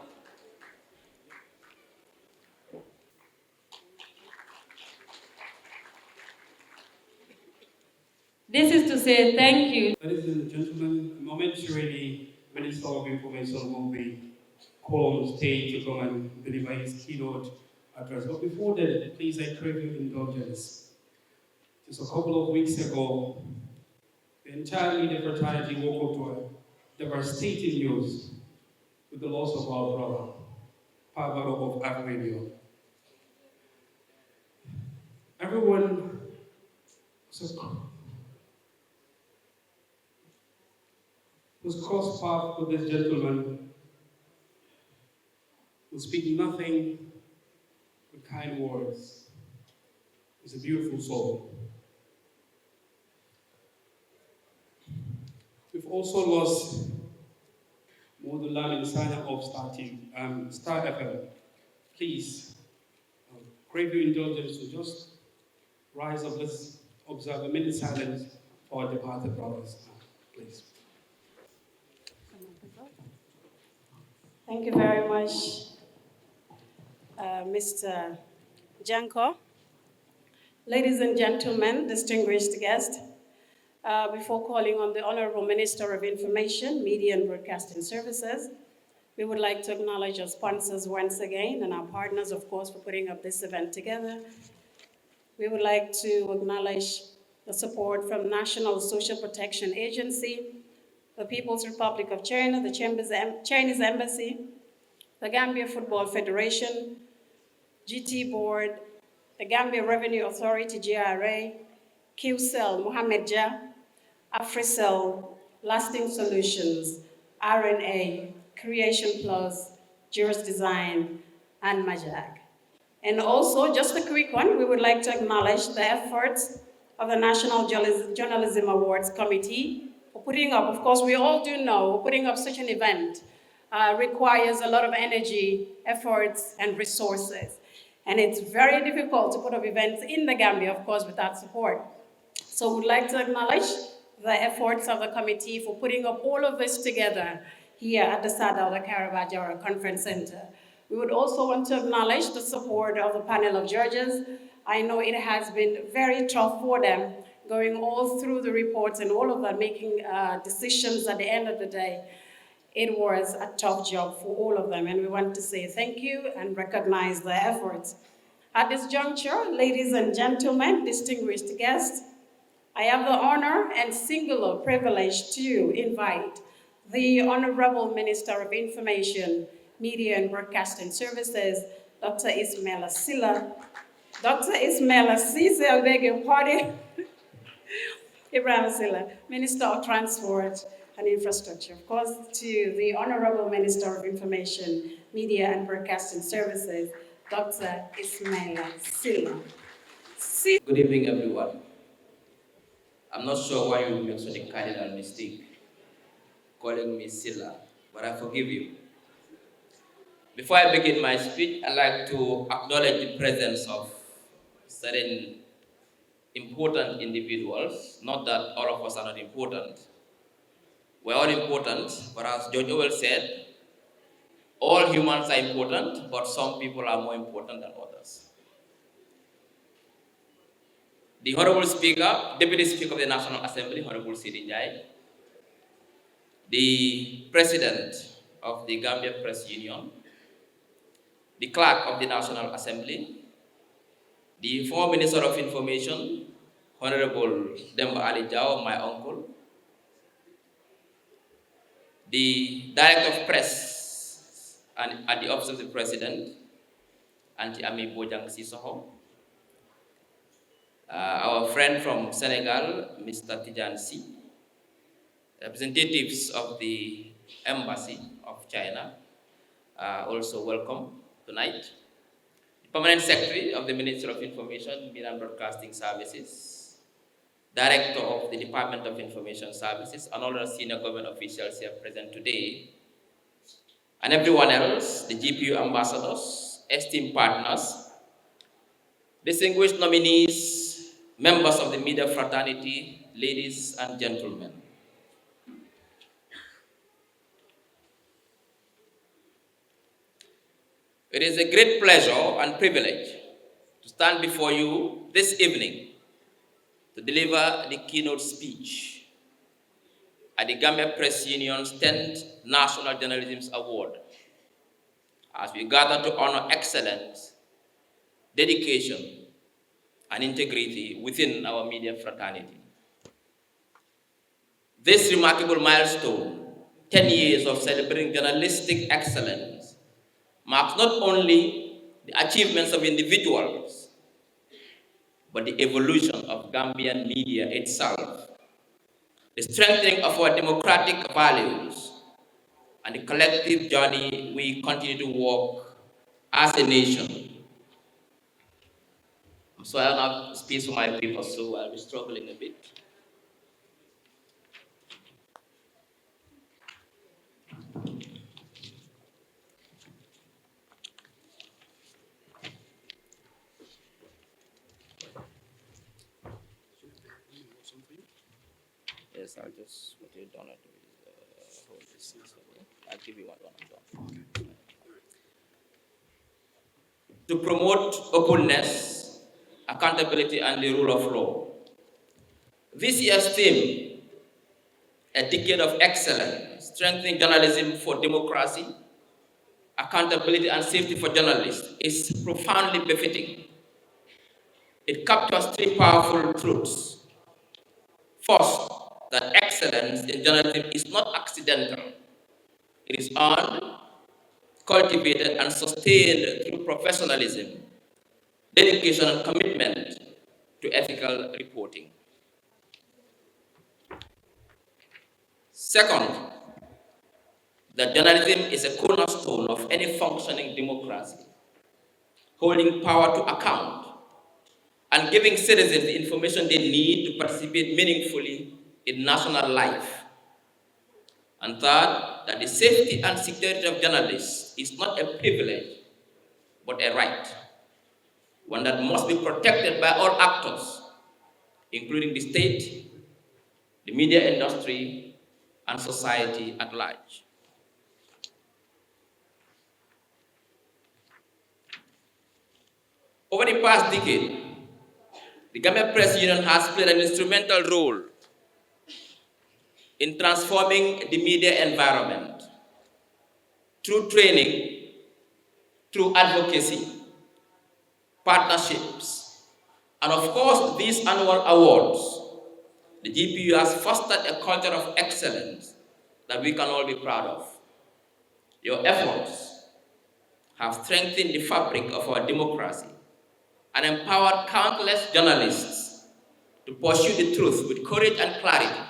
This is to say thank you. Ladies and gentlemen, momentarily, Minister of Information will be called on stage to come and deliver his keynote address. But before that, please, I crave your indulgence. Just a couple of weeks ago, the entire media fraternity woke up to a devastating news with the loss of our brother, Pablo of Averino. Everyone who's crossed paths with this gentleman will speak nothing but kind words. He's a beautiful soul. We've also lost Modula Insana of Star FM. Please, crave your indulgence to just rise up. Let's observe a minute silence for our departed brothers. Please. Thank you very much, Mr. Janko. Ladies and gentlemen, distinguished guests, before calling on the Honorable Minister of Information, Media and Broadcasting Services, we would like to acknowledge our sponsors once again and our partners, of course, for putting up this event together. We would like to acknowledge the support from National Social Protection Agency, the People's Republic of China, the Chinese Embassy, the Gambia Football Federation, GT Board, the Gambia Revenue Authority, GRA, QCell, Mohamed Jah, AfriCell, Lasting Solutions, RNA, Creation Plus, Juris Design, and Majag. And also, just a quick one, we would like to acknowledge the efforts of the National Journalism Awards Committee for putting up, of course, we all do know, putting up such an event requires a lot of energy, efforts, and resources. And it's very difficult to put up events in the Gambia, of course, without support. So we'd like to acknowledge the efforts of the committee for putting up all of this together here at the Sadala Karabajara Conference Center. We would also want to acknowledge the support of the panel of judges. I know it has been very tough for them, going all through the reports and all of that, making decisions at the end of the day. It was a tough job for all of them, and we want to say thank you and recognize their efforts. At this juncture, ladies and gentlemen, distinguished guests, I have the honor and singular privilege to invite the Honorable Minister of Information, Media and Broadcasting Services, Dr. Ismaila Silla. Dr. Ismaila Silla, I beg your pardon, Ibrahim Silla, Minister of Transport and Infrastructure. Of course, to the Honorable Minister of Information, Media and Broadcasting Services, Dr. Ismaila Silla. Good evening, everyone. I'm not sure why you make such a cardinal mistake calling me Silla, but I forgive you. Before I begin my speech, I'd like to acknowledge the presence of certain important individuals. Not that all of us are not important. We're all important, but as George Orwell said, all humans are important, but some people are more important than others. The Honorable Speaker, Deputy Speaker of the National Assembly, Honorable Sidi Njai, the President of the Gambia Press Union, the Clerk of the National Assembly, the former Minister of Information, Honorable Demba Ali Jao, my uncle, the Director of Press at the Office of the President, Auntie Ami Bojang Sissoho, our friend from Senegal, Mr. Tijan Si, representatives of the Embassy of China, also welcome tonight. The Permanent Secretary of the Ministry of Information, Media and Broadcasting Services, Director of the Department of Information Services, and all other senior government officials here present today, and everyone else, the GPU ambassadors, esteemed partners, distinguished nominees, members of the media fraternity, ladies and gentlemen. It is a great pleasure and privilege to stand before you this evening to deliver the keynote speech at the Gambia Press Union's 10th National Journalism Award, as we gather to honor excellence, dedication, and integrity within our media fraternity. This remarkable milestone, 10 years of celebrating journalistic excellence, marks not only the achievements of individuals, but the evolution of Gambian media itself, the strengthening of our democratic values, and the collective journey we continue to walk as a nation. So I don't have space for my paper, so I'll be struggling a bit. Yes, I'll just put it down. Hold this. I'll give you one when I'm done. to promote openness, accountability, and the rule of law. This year's theme, A Decade of Excellence, Strengthening Journalism for Democracy, Accountability, and Safety for Journalists, is profoundly befitting. It captures three powerful truths. First, that excellence in journalism is not accidental. It is earned, cultivated, and sustained through professionalism, dedication, and commitment to ethical reporting. Second, that journalism is a cornerstone of any functioning democracy, holding power to account and giving citizens the information they need to participate meaningfully in national life. And third, that the safety and security of journalists is not a privilege, but a right, one that must be protected by all actors, including the state, the media industry, and society at large. Over the past decade, the Gambia Press Union has played an instrumental role in transforming the media environment through training, through advocacy, partnerships, and of course, these annual awards. The GPU has fostered a culture of excellence that we can all be proud of. Your efforts have strengthened the fabric of our democracy and empowered countless journalists to pursue the truth with courage and clarity.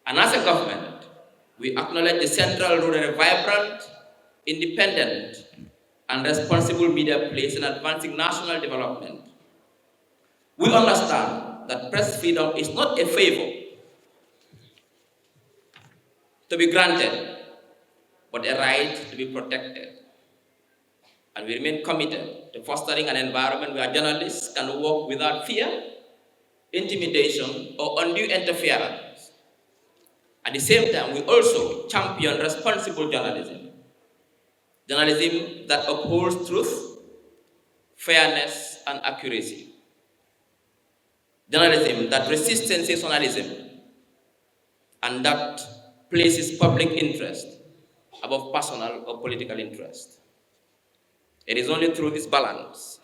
And as a government, we acknowledge the central role that a vibrant, independent, and responsible media plays in advancing national development. We understand that press freedom is not a favor to be granted, but a right to be protected. And we remain committed to fostering an environment where journalists can work without fear, intimidation, or undue interference. At the same time, we also champion responsible journalism, journalism that upholds truth, fairness, and accuracy, journalism that resists sensationalism, and that places public interest above personal or political interest. It is only through this balance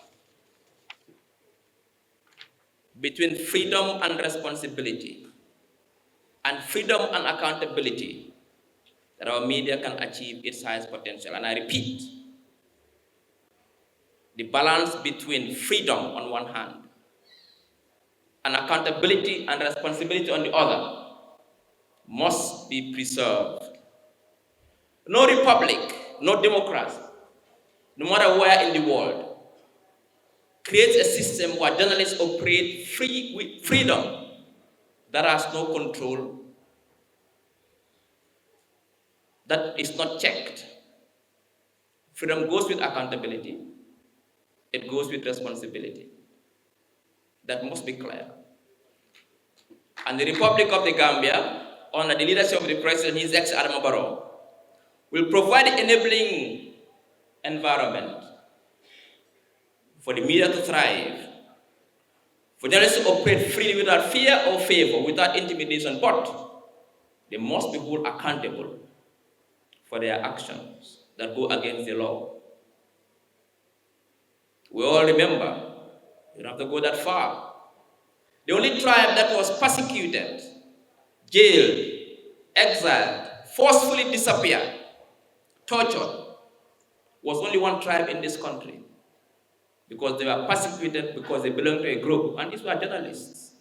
between freedom and responsibility and freedom and accountability that our media can achieve its highest potential. And I repeat, the balance between freedom on one hand and accountability and responsibility on the other must be preserved. No republic, no democracy, no matter where in the world, creates a system where journalists operate free with freedom that has no control, that is not checked. Freedom goes with accountability. It goes with responsibility. That must be clear. And the Republic of the Gambia, under the leadership of the President, His Excellency Adama Barrow, will provide the enabling environment for the media to thrive, for journalists to operate freely without fear or favor, without intimidation, but they must be held accountable for their actions that go against the law. We all remember, you don't have to go that far. The only tribe that was persecuted, jailed, exiled, forcefully disappeared, tortured, was only one tribe in this country, because they were persecuted because they belonged to a group, and these were journalists,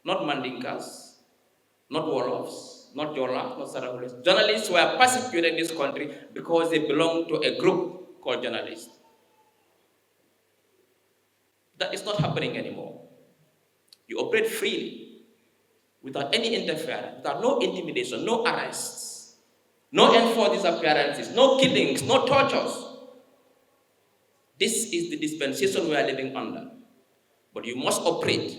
not Mandinkas, not Wolofs, not Jola, not Sarahulis. Journalists were persecuted in this country because they belonged to a group called journalists. That is not happening anymore. You operate freely, without any interference, without no intimidation, no arrests, no enforced disappearances, no killings, no tortures. This is the dispensation we are living under. But you must operate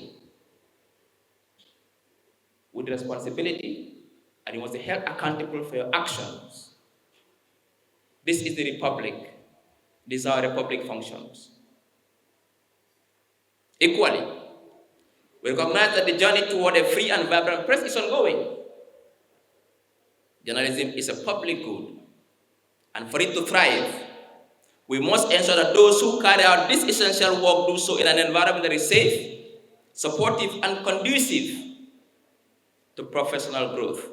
with responsibility, and you must be held accountable for your actions. This is the republic This is how a republic functions. Equally, we recognize that the journey toward a free and vibrant press is ongoing. Journalism is a public good, and for it to thrive, we must ensure that those who carry out this essential work do so in an environment that is safe, supportive, and conducive to professional growth.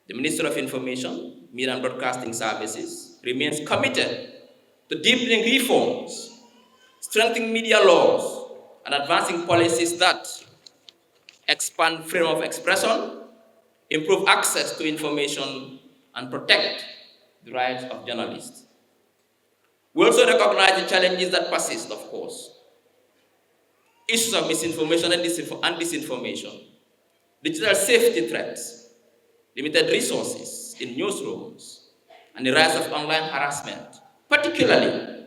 The Ministry of Information, Media and Broadcasting Services remains committed to deepening reforms, strengthening media laws, and advancing policies that expand freedom of expression, improve access to information, and protect the rights of journalists. We also recognize the challenges that persist, of course. Issues of misinformation and disinformation, digital safety threats, limited resources in newsrooms, and the rise of online harassment, particularly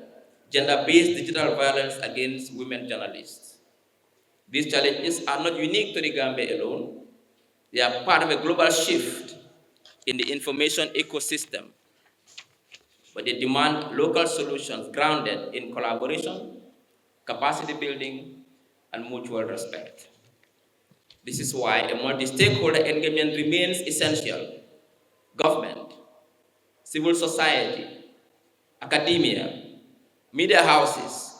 gender-based digital violence against women journalists. These challenges are not unique to the Gambia alone. They are part of a global shift in the information ecosystem, but they demand local solutions grounded in collaboration, capacity building, and mutual respect. This is why a multi-stakeholder engagement remains essential. Government, civil society, academia, media houses,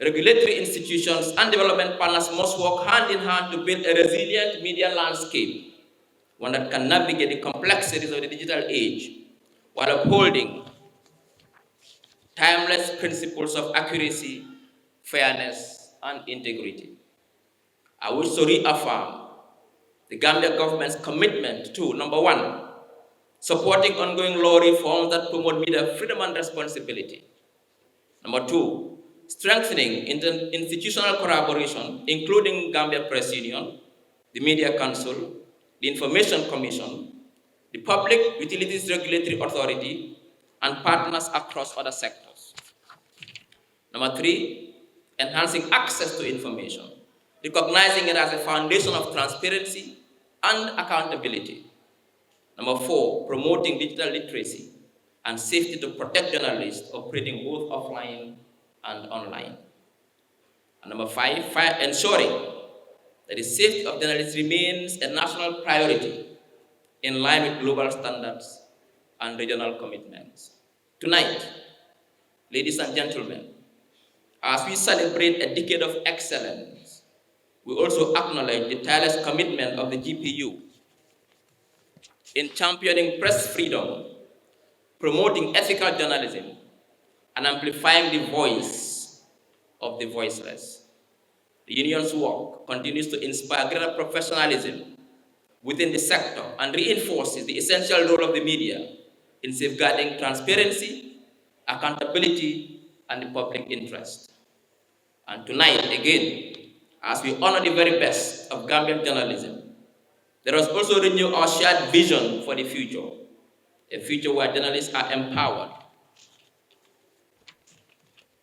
regulatory institutions, and development partners must work hand in hand to build a resilient media landscape, one that can navigate the complexities of the digital age while upholding timeless principles of accuracy, fairness, and integrity. I wish to reaffirm the Gambia government's commitment to, number one, supporting ongoing law reforms that promote media freedom and responsibility. Number two, strengthening institutional collaboration, including Gambia Press Union, the Media Council, the Information Commission, the Public Utilities Regulatory Authority, and partners across other sectors. Number three, enhancing access to information, recognizing it as a foundation of transparency and accountability. Number four, promoting digital literacy and safety to protect journalists operating both offline and online. And number five, ensuring that the safety of journalists remains a national priority in line with global standards and regional commitments. Tonight, ladies and gentlemen, as we celebrate a decade of excellence, we also acknowledge the tireless commitment of the GPU in championing press freedom, promoting ethical journalism, and amplifying the voice of the voiceless. The union's work continues to inspire greater professionalism within the sector and reinforces the essential role of the media in safeguarding transparency, accountability, and the public interest. And tonight, again, as we honor the very best of Gambian journalism, let us also renew our shared vision for the future, a future where journalists are empowered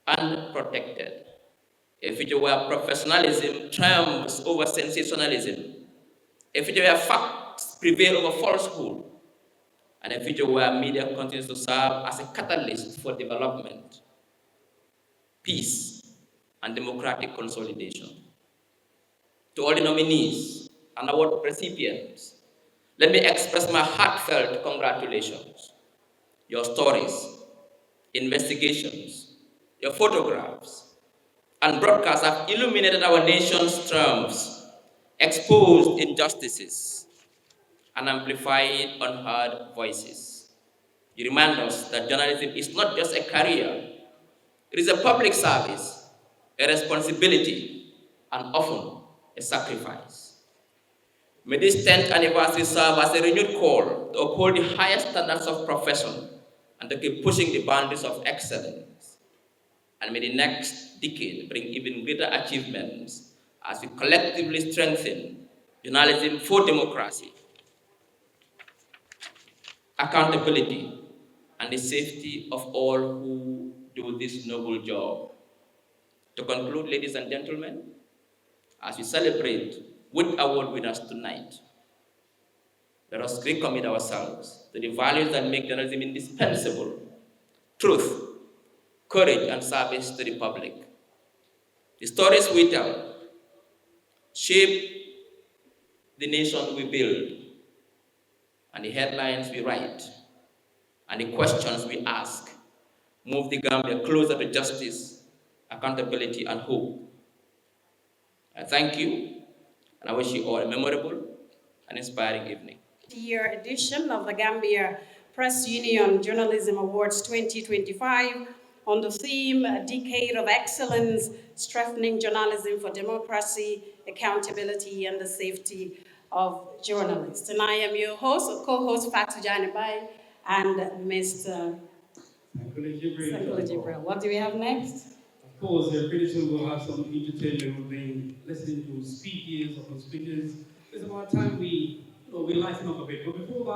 and protected, a future where professionalism triumphs over sensationalism, a future where facts prevail over falsehood, and a future where media continues to serve as a catalyst for development, peace, and democratic consolidation. To all the nominees and award recipients, let me express my heartfelt congratulations. Your stories, investigations, your photographs, and broadcasts have illuminated our nation's triumphs, exposed injustices, and amplified unheard voices. You remind us that journalism is not just a career, it is a public service, a responsibility, and often a sacrifice. May this 10th anniversary serve as a renewed call to uphold the highest standards of profession and to keep pushing the boundaries of excellence. And may the next decade bring even greater achievements as we collectively strengthen journalism for democracy, accountability, and the safety of all who do this noble job. To conclude, ladies and gentlemen, as we celebrate with award winners tonight, let us recommit ourselves to the values that make journalism indispensable: truth, courage, and service to the public. The stories we tell shape the nation we build, and the headlines we write, and the questions we ask move the Gambia closer to justice, accountability, and hope. I thank you, and I wish you all a memorable and inspiring evening. Year edition of the Gambia Press Union Journalism Awards 2025 on the theme Decade of Excellence, Strengthening Journalism for Democracy, Accountability, and the Safety of Journalists. And I am your host, co-host Fatou Janibai, and Mr. Sankula Jibril. What do we have next? Of course, pretty soon we'll have some entertainment. We'll be listening to speakers or speakers. It's about time we lighten up a bit. But before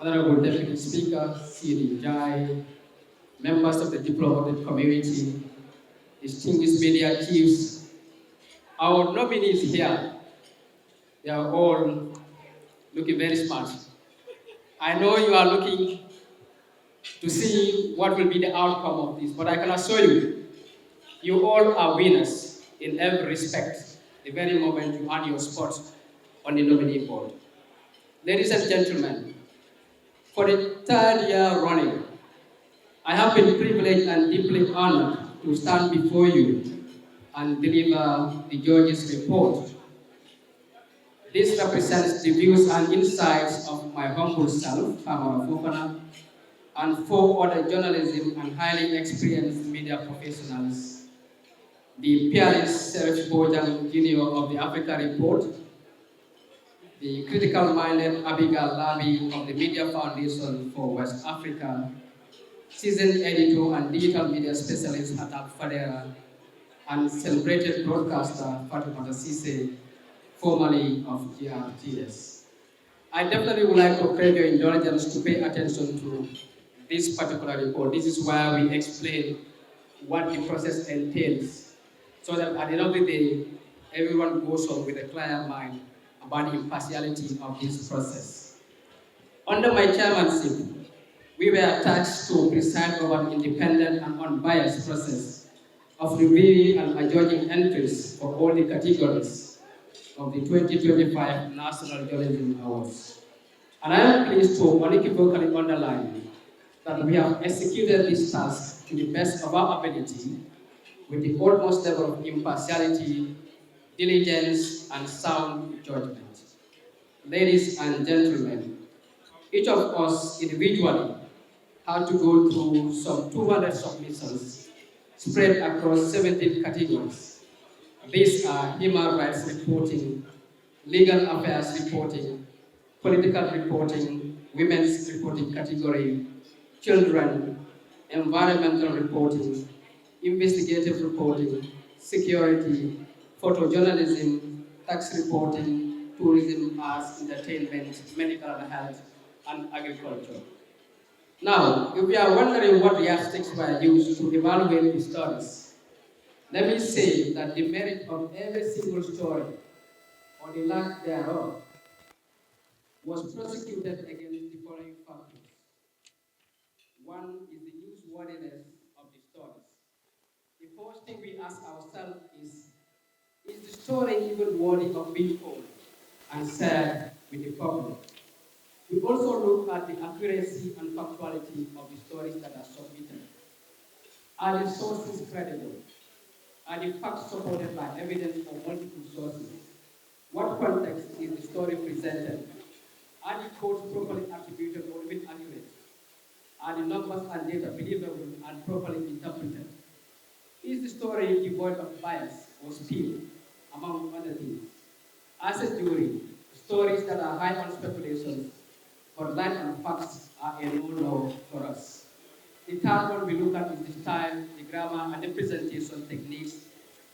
Honorable Deputy Speaker, C.D. Jai, members of the diplomatic community, distinguished media chiefs, our nominees here, they are all looking very smart. I know you are looking to see what will be the outcome of this, but I can assure you, you all are winners in every respect, the very moment you earn your spot on the nominee board. Ladies and gentlemen, for the third year running, I have been privileged and deeply honored to stand before you and deliver the judge's report. This represents the views and insights of my humble self, Tamara Fofana, and 4 other journalism and highly experienced media professionals. The peerless Serge Bojang Jr. of the Africa Report, the critical-minded Abigail Labi of the Media Foundation for West Africa, seasoned editor and digital media specialist Hatab Fadera, and celebrated broadcaster Fatima Sise, formerly of GRTS. I definitely would like to crave your indulgence to pay attention to this particular report. This is where we explain what the process entails, so that at the end of the day, everyone goes home with a clear mind about the impartiality of this process. Under my chairmanship, we were tasked to preside over an independent and unbiased process of reviewing and adjudging entries for all the categories of the 2025 National Journalism Awards. And I am pleased to unequivocally underline that we have executed this task to the best of our ability with the utmost level of impartiality, diligence, and sound judgment. Ladies and gentlemen, each of us individually had to go through some 200 submissions spread across 17 categories. These are human rights reporting, legal affairs reporting, political reporting, women's reporting category, children, environmental reporting, investigative reporting, security, photojournalism, tax reporting, tourism, arts, entertainment, medical health, and agriculture. Now, if you are wondering what yardsticks were used to evaluate the studies, let me say that the merit of every single story, or the lack thereof, was prosecuted against the following factors. One is the newsworthiness of the stories. The first thing we ask ourselves is the story even worthy of being told and shared with the public? We also look at the accuracy and factuality of the stories that are submitted. Are the sources credible? Are the facts supported by evidence or multiple sources? What context is the story presented? Are the quotes properly attributed or even accurate? Are the numbers and data believable and properly interpreted? Is the story devoid of bias or spin, among other things? As a jury, stories that are high on speculations but light on facts are a no-no for us. The third one we look at is the style, the grammar, and the presentation techniques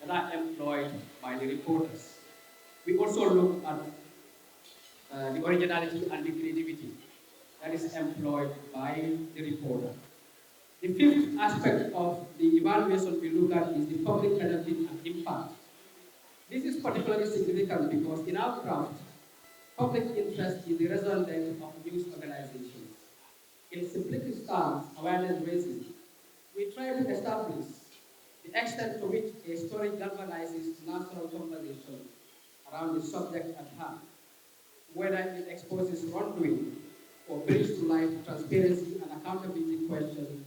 that are employed by the reporters. We also look at the originality and the creativity that is employed by the reporter. The fifth aspect of the evaluation we look at is the public benefit and impact. This is particularly significant because in our craft, public interest is the resonance of news organizations. In simplistic terms, awareness raising, we try to establish the extent to which a story galvanizes national conversation around the subject at hand, whether it exposes wrongdoing or brings to light transparency and accountability questions,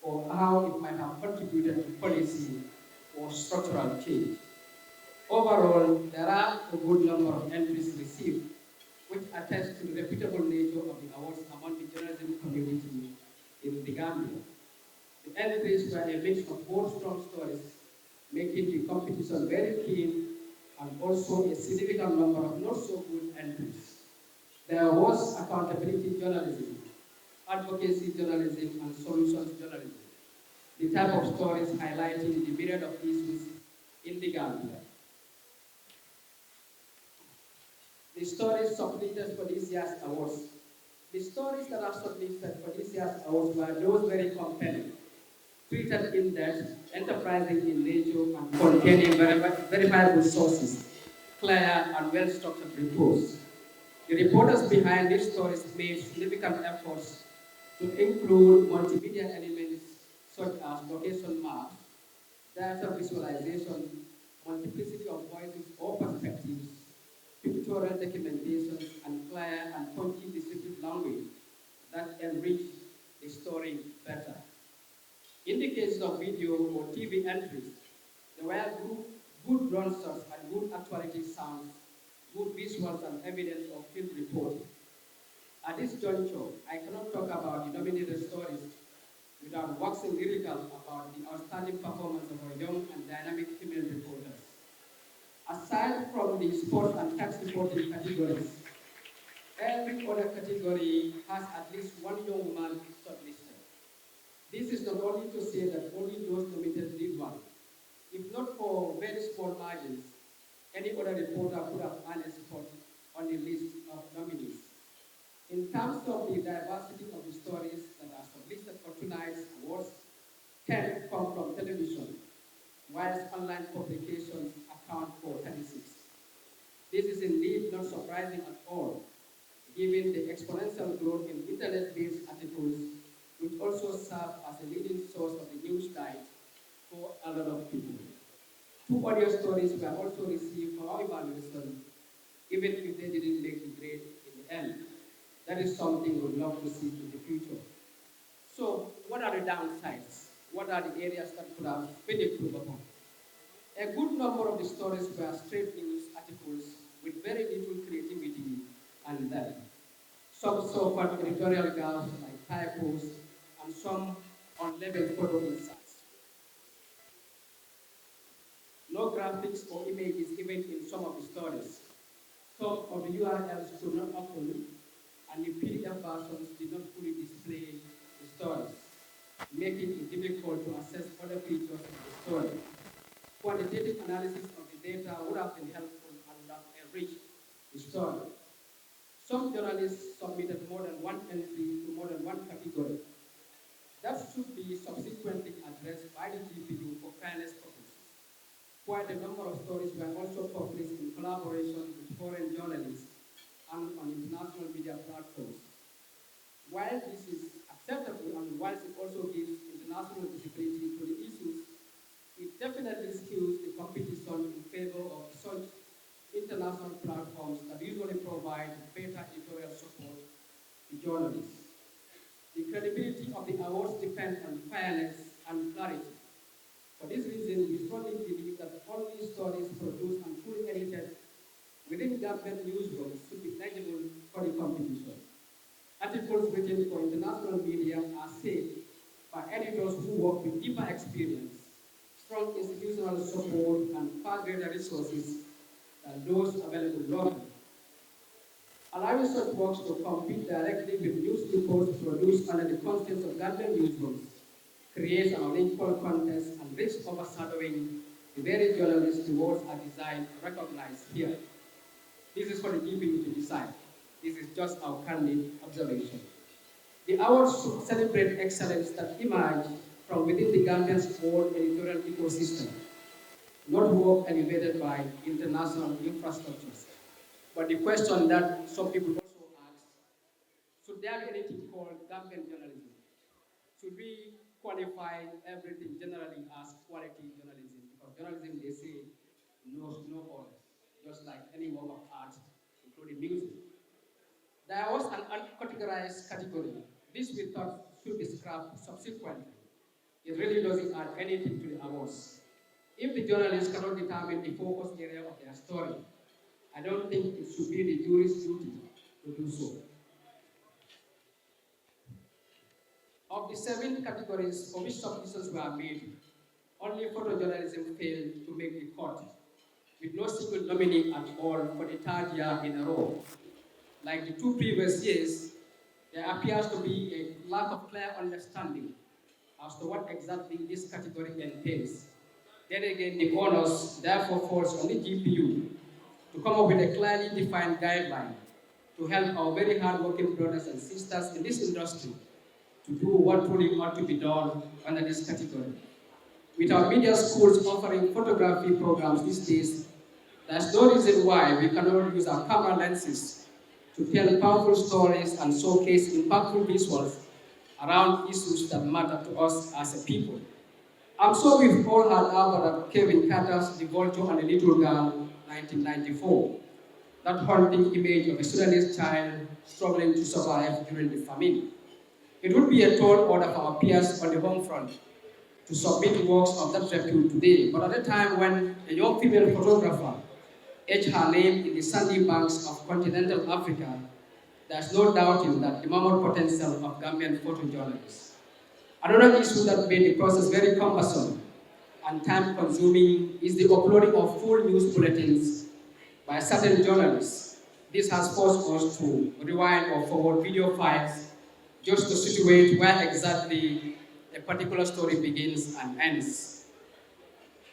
or how it might have contributed to policy or structural change. Overall, there are a good number of entries received, which attest to the reputable nature of the awards among the journalism community in the Gambia. The entries were a mix of both strong stories, making the competition very keen, and also a significant number of not so good entries. There was accountability journalism, advocacy journalism, and solutions journalism, the type of stories highlighting the myriad of issues in the Gambia. The stories submitted for this year's awards. The stories that are submitted for this year's awards were those very compelling, treated in depth, enterprising in nature, and containing verifiable sources, clear and well-structured reports. The reporters behind these stories made significant efforts to include multimedia elements such as location maps, data visualization, multiplicity of voices or perspectives, pictorial documentations, and clear and punchy descriptive language that enrich the story better. In the case of video or TV entries, there were good run shots and good actuality sounds, good visuals and evidence of field reporting. At this juncture, I cannot talk about the nominated stories without waxing lyrical about the outstanding performance of our young and dynamic female reporters. Aside from the sports and tax reporting categories, every other category has at least one young woman shortlisted. This is not only to say that only those nominated did well. If not for very small margins, any other reporter could have earned a spot on the list of nominees. In terms of the diversity of the stories that are shortlisted for tonight's awards, 10 come from television, whilst online publications account for 36. This is indeed not surprising at all, given the exponential growth in internet-based articles, which also serve as a leading source of the news diet for a lot of people. 2 audio stories were also received for our evaluation, even if they didn't make the grade in the end. That is something we'd love to see in the future. So, what are the downsides? What are the areas that could have been improved upon? A good number of the stories were straight news articles with very little creativity and depth. Some suffered editorial gaps like typos, and some unlabeled photo inserts. No graphics or images even in some of the stories. Some of the URLs could not open, and the PDF versions did not fully display the stories, making it difficult to access other features of the story. quantitative analysis of the data would have been helpful and would have enriched the story. Some journalists submitted more than one entry to more than one category. That should be subsequently addressed by the GPU for fairness purposes. Quite a number of stories were also published in collaboration with foreign journalists and on international media platforms. While this is acceptable and whilst it also gives international visibility to the issues, it definitely skews the competition in favor of such international platforms that usually provide better editorial support to journalists. The credibility of the awards depends on fairness and clarity. For this reason, we strongly believe that only stories produced and fully edited within government newsrooms should be eligible for the competition. Articles written for international media are saved by editors who work with deeper experience, strong institutional support, and far greater resources than those available locally. Allowing such works to compete directly with news reports produced under the constraints of government newsrooms creates an unequal contest and risks overshadowing the very journalists the awards are designed to recognize here. This is for the GPU to decide. This is just our candid observation. The awards should celebrate excellence that emerge from within the Gambia's own editorial ecosystem, not work elevated by international infrastructures. But the question that some people also ask, should there be anything called Gambian journalism? Should we qualify everything generally as quality journalism? Because journalism, they say, knows no order, just like any work of art, including music. There was an uncategorized category. This we thought should be scrapped subsequently. It really doesn't add anything to the awards. If the journalists cannot determine the focus area of their story, I don't think it should be the jury's duty to do so. Of the 7 categories for which submissions were made, only photojournalism failed to make the cut, with no single nominee at all for the 3rd year in a row. Like the 2 previous years, there appears to be a lack of clear understanding as to what exactly this category entails. Then again, the onus therefore falls on the GPU to come up with a clearly defined guideline to help our very hardworking brothers and sisters in this industry to do what truly ought to be done under this category. With our media schools offering photography programs these days, there's no reason why we cannot use our camera lenses to tell powerful stories and showcase impactful visuals around issues that matter to us as a people. I'm sure we've all heard about Kevin Carter's The Vulture and the Little Girl, 1994, that haunting image of a Sudanese child struggling to survive during the famine. It would be a tall order for our peers on the home front to submit works of that repute today, but at a time when a young female photographer etched her name in the sandy banks of continental Africa, there's no doubting that the mammoth potential of Gambian photojournalists. Another issue that made the process very cumbersome and time-consuming is the uploading of full news bulletins by certain journalists. This has forced us to rewind or forward video files just to situate where exactly a particular story begins and ends.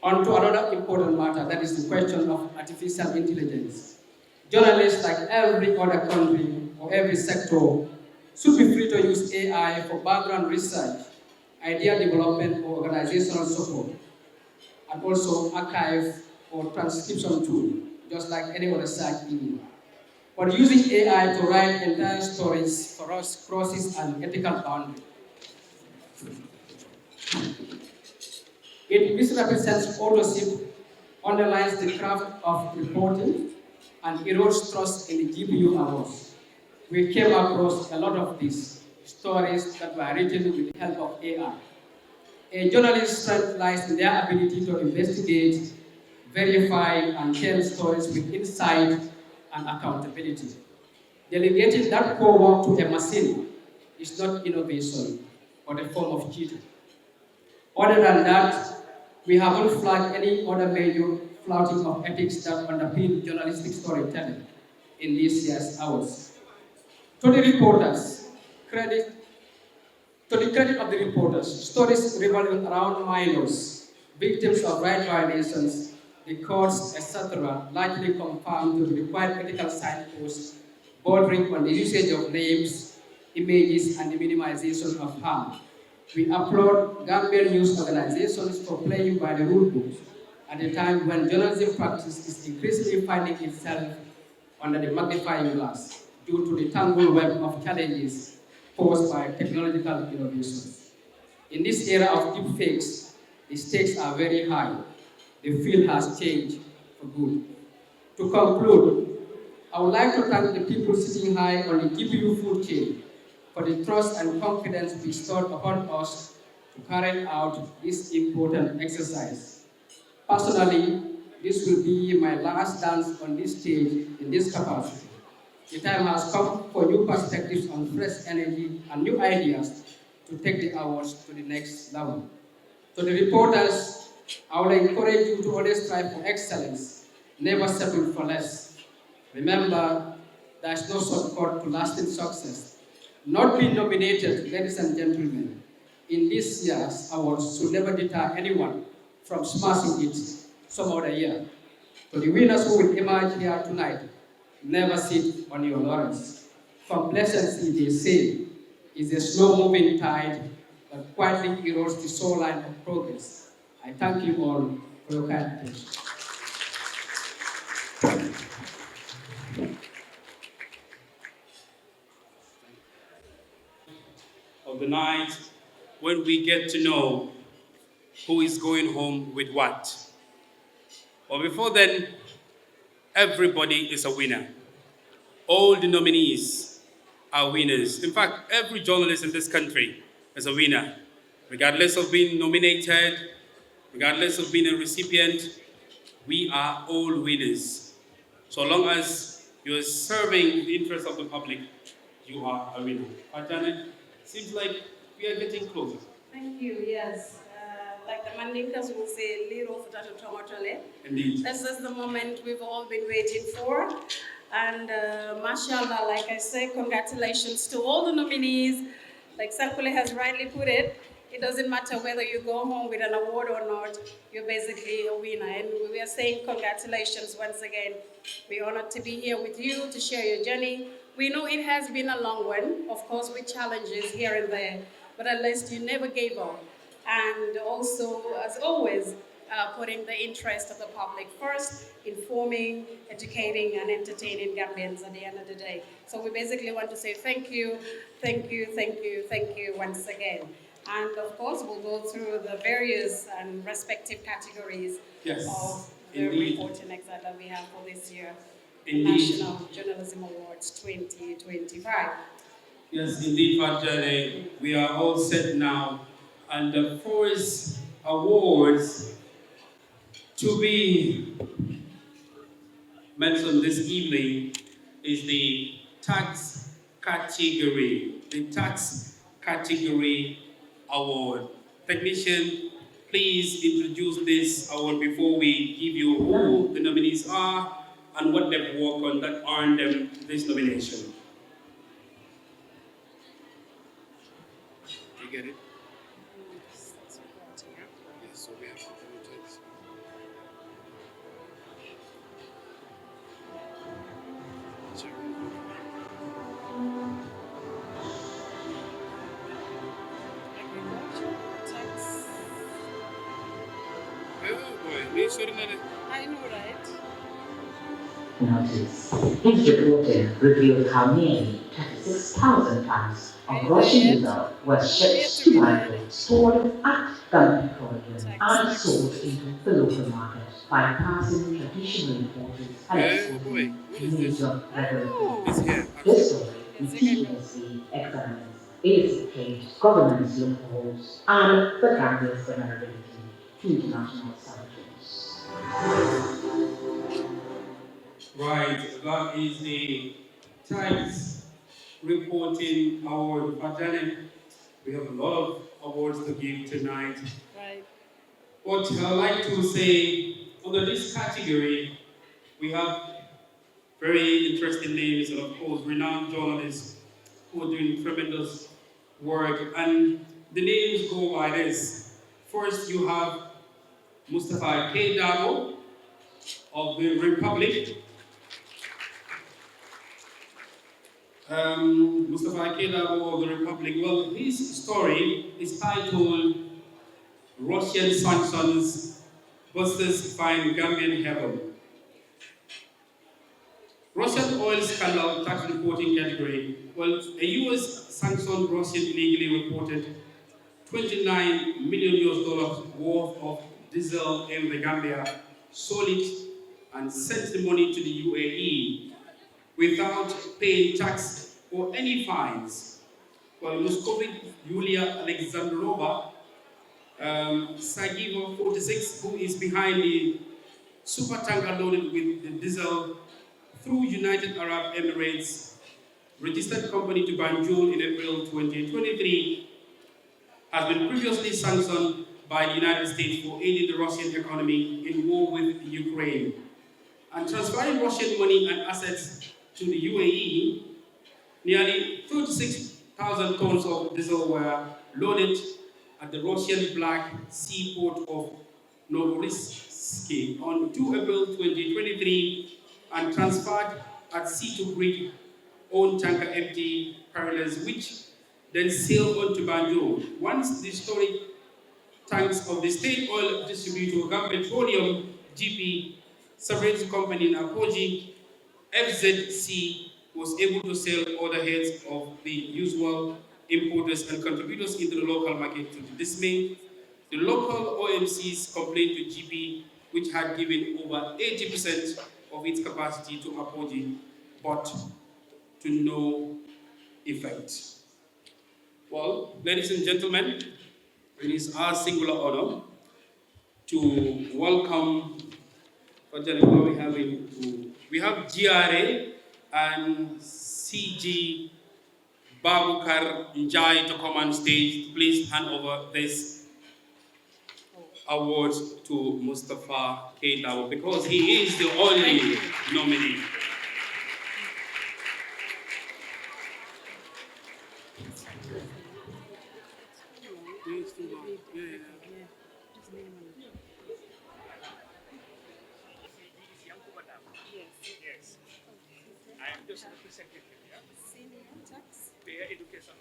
On to another important matter, that is the question of artificial intelligence. Journalists, like every other country or every sector, should be free to use AI for background research, idea development or organizational support, and also archive or transcription tool, just like any other search engine. But using AI to write entire stories for us crosses an ethical boundary. It misrepresents authorship, underlines the craft of reporting, and erodes trust in the GPU awards. We came across a lot of these stories that were written with the help of AI. A journalist's strength lies in their ability to investigate, verify, and tell stories with insight and accountability. Delegating that core work to a machine is not innovation, but a form of cheating. Other than that, we haven't flagged any other major flouting of ethics that underpin journalistic storytelling in these year's hours. To the reporters, to the credit of the reporters, stories revolving around minors victims of right violations, the courts, etc., largely conform to the required ethical signposts bordering on the usage of names, images, and the minimization of harm. We applaud Gambian news organizations for playing by the rule books at a time when journalism practice is increasingly finding itself under the magnifying glass due to the tangled web of challenges posed by technological innovations. In this era of deepfakes, the stakes are very high. The field has changed for good. To conclude, I would like to thank the people sitting high on the GPU food chain for the trust and confidence bestowed upon us to carry out this important exercise. Personally, this will be my last dance on this stage in this capacity. The time has come for new perspectives on fresh energy and new ideas to take the awards to the next level. To the reporters, I would encourage you to always strive for excellence, never settle for less. Remember, there is no shortcut to lasting success. Not being nominated, ladies and gentlemen, in this year's awards should never deter anyone from smashing it some other year. To the winners who will emerge here tonight, never sit on your laurels. Complacency, they say, is a slow-moving tide that quietly erodes the shoreline of progress. I thank you all for your kind attention. Of the night, when we get to know who is going home with what. But before then, everybody is a winner. All the nominees are winners. In fact, every journalist in this country is a winner, regardless of being nominated, regardless of being a recipient. We are all winners. So long as you're serving the interest of the public, you are a winner. Janet, seems like we are getting closer. Thank you, yes. Like the Mandinkas will say, Liro Futatu Tomatole. Indeed. This is the moment we've all been waiting for. And mashallah, like I say, congratulations to all the nominees. Like Sankule has rightly put it, it doesn't matter whether you go home with an award or not, you're basically a winner. And we are saying congratulations once again. We're honored to be here with you to share your journey. We know it has been a long one, of course, with challenges here and there, but at least you never gave up. And also, as always, putting the interest of the public first, informing, educating, and entertaining Gambians at the end of the day. So we basically want to say thank you, thank you, thank you, thank you once again. And of course, we'll go through the various and respective categories of the reporting exam that we have for this year. National Journalism Awards 2025. Yes, indeed, Fajale. We are all set now. And the first awards to be mentioned this evening is the tax category. The tax category award. Technician, please introduce this award before we give you who the nominees are and what they've worked on that earned them this nomination. You get it? Yes, so we have to do it. I know, right? Notice, his reporting revealed how nearly 36,000 tons of Russian diesel was shipped to London, stored at Gun Petroleum, and sold into the local market, bypassing traditional importers and exporting major regulatory. This story meticulously examines illicit governance loopholes and the Gambia's vulnerability to international sanctions. Right, that is the Times Reporting Award. Fajane, we have a lot of awards to give tonight. Right. What I'd like to say, under this category, we have very interesting names and of course renowned journalists who are doing tremendous work. And the names go like this. First, you have Mustafa K. Dabo of the Republic. Mustafa K. Dabo of the Republic. Well, his story is titled Russian Sanctions versus Fine Gambian Heaven. Russian oil scandal tax reporting category. Well, a US sanctioned Russian illegally reported $29 million worth of diesel in the Gambia, sold it and sent the money to the UAE without paying tax or any fines. Well, Muscovite Yulia Alexandrova, Sagivo 46, who is behind the super tanker loaded with the diesel through United Arab Emirates, registered company to Banjul in April 2023, has been previously sanctioned by the United States for aiding the Russian economy in war with Ukraine. And transferring Russian money and assets to the UAE, nearly 36,000 tons of diesel were loaded at the Russian Black Sea port of Novorossiysk on 2 April 2023 and transferred at sea to Greek-owned tanker MT Perilous, which then sailed on to Banjul. Once the storage tanks of the state oil distributor Gulf Petroleum GP separate company in Apoji, FZC was able to sell other heads of the usual importers and contributors into the local market to the dismay. The local OMCs complained to GP, which had given over 80% of its capacity to Apoji, but to no effect. Well, ladies and gentlemen, it is our singular honor to welcome, we have GRA and CG Babukar Njai to come on stage. Please hand over this award to Mustafa K. Dabo because he is the only nominee. Yes. I am just representing him. Senior tax. Their education.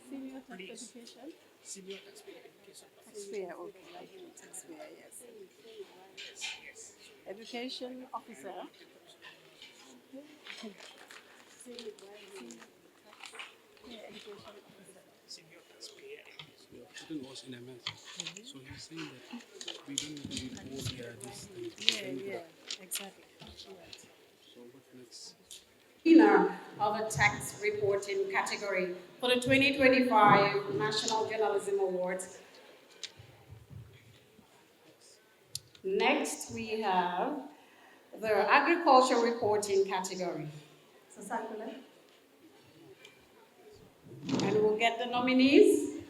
Senior tax education. Senior taxpayer education. Taxpayer, okay. Taxpayer, yes. Yes. Education officer. Senior taxpayer education. Putin was in MS. So he's saying that we don't need to do all this. Yeah, exactly. So what next? Winner of a tax reporting category for the 2025 National Journalism Awards. Next, we have the agriculture reporting category. So, Sakula. And we'll get the nominees.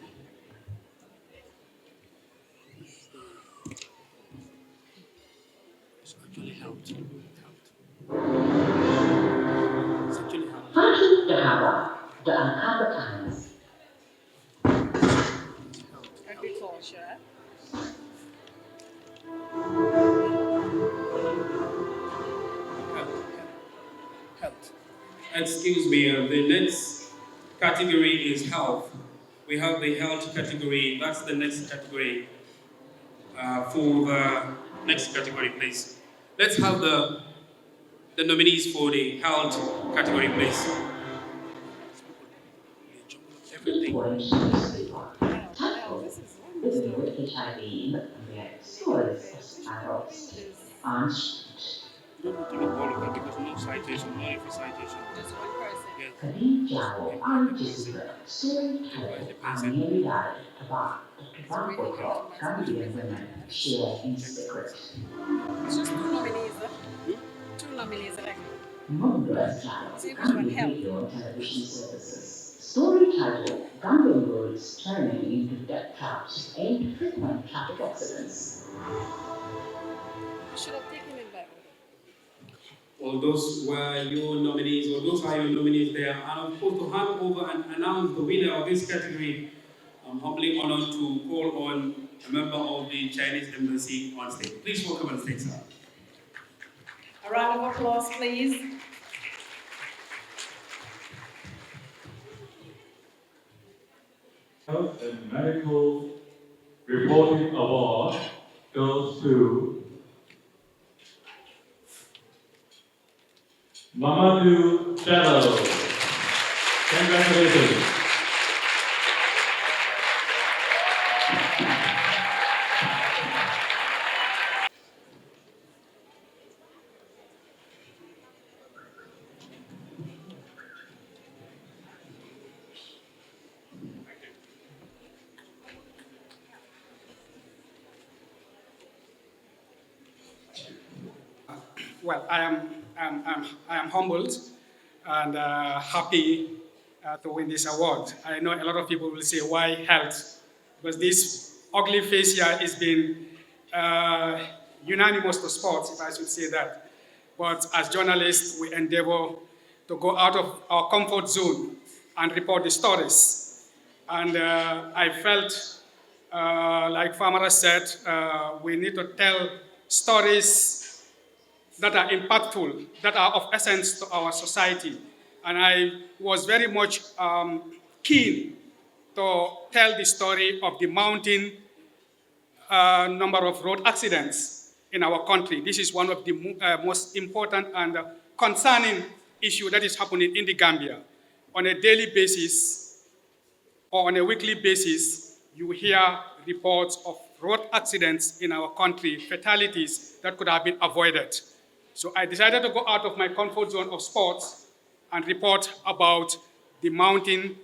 It's actually helped. Fatu Dahaba, the Ankara Times. Agriculture. Health. Excuse me, the next category is health. We have the health category. That's the next category. For the next category, please. Let's have the nominees for the health category, please. Everything. Title: Living with HIV in the Gambia, Stories of Adults. And You don't need to look all of it because no citation, no for citation. Just one person. Yes. Karim Jao and Jessica, storyteller and Mary died about the tobacco crop Gambian women share in secret. It's just two nominees. Two nominees. Mongol's child, See which one Gambian helped. radio and television services. Story title: Gambian roads turning into death traps and frequent traffic accidents. Should have taken it back. Well, those were your nominees, or those are your nominees there. And I'm supposed to hand over and announce the winner of this category. I'm humbly honored to call on a member of the Chinese Embassy on stage. Please welcome on stage, sir. A round of applause, please. Health and Medical Reporting Award goes to Mamadou Jallo. Congratulations. Well, I am humbled and happy to win this award. I know a lot of people will say, why health? Because this ugly face here has been unanimous to sports, if I should say that. But as journalists, we endeavor to go out of our comfort zone and report the stories. And I felt, like Famara said, we need to tell stories that are impactful, that are of essence to our society. And I was very much keen to tell the story of the mounting number of road accidents in our country. This is one of the most important and concerning issue that is happening in the Gambia. On a daily basis or on a weekly basis, you hear reports of road accidents in our country, fatalities that could have been avoided. So I decided to go out of my comfort zone of sports and report about the mounting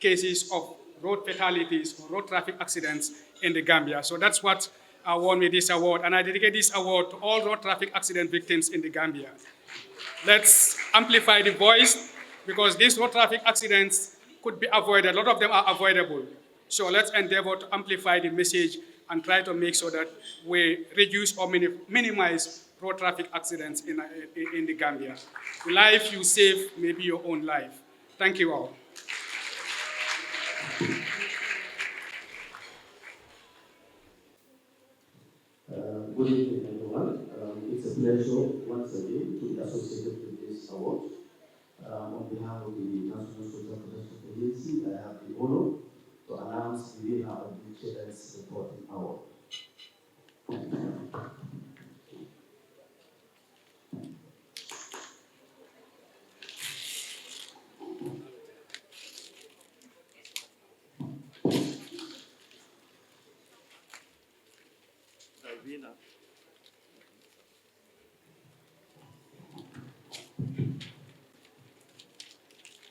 cases of road fatalities or road traffic accidents in the Gambia. So that's what won me this award. And I dedicate this award to all road traffic accident victims in the Gambia. Let's amplify the voice, because these road traffic accidents could be avoided. A lot of them are avoidable. So let's endeavor to amplify the message and try to make sure that we reduce or minimize road traffic accidents in the Gambia. The life you save may be your own life. Thank you all. Good evening, everyone. It's a pleasure once again to be associated with this award. On behalf of the National Social Protection Agency, I have the honor to announce the winner of the Children's Reporting Award.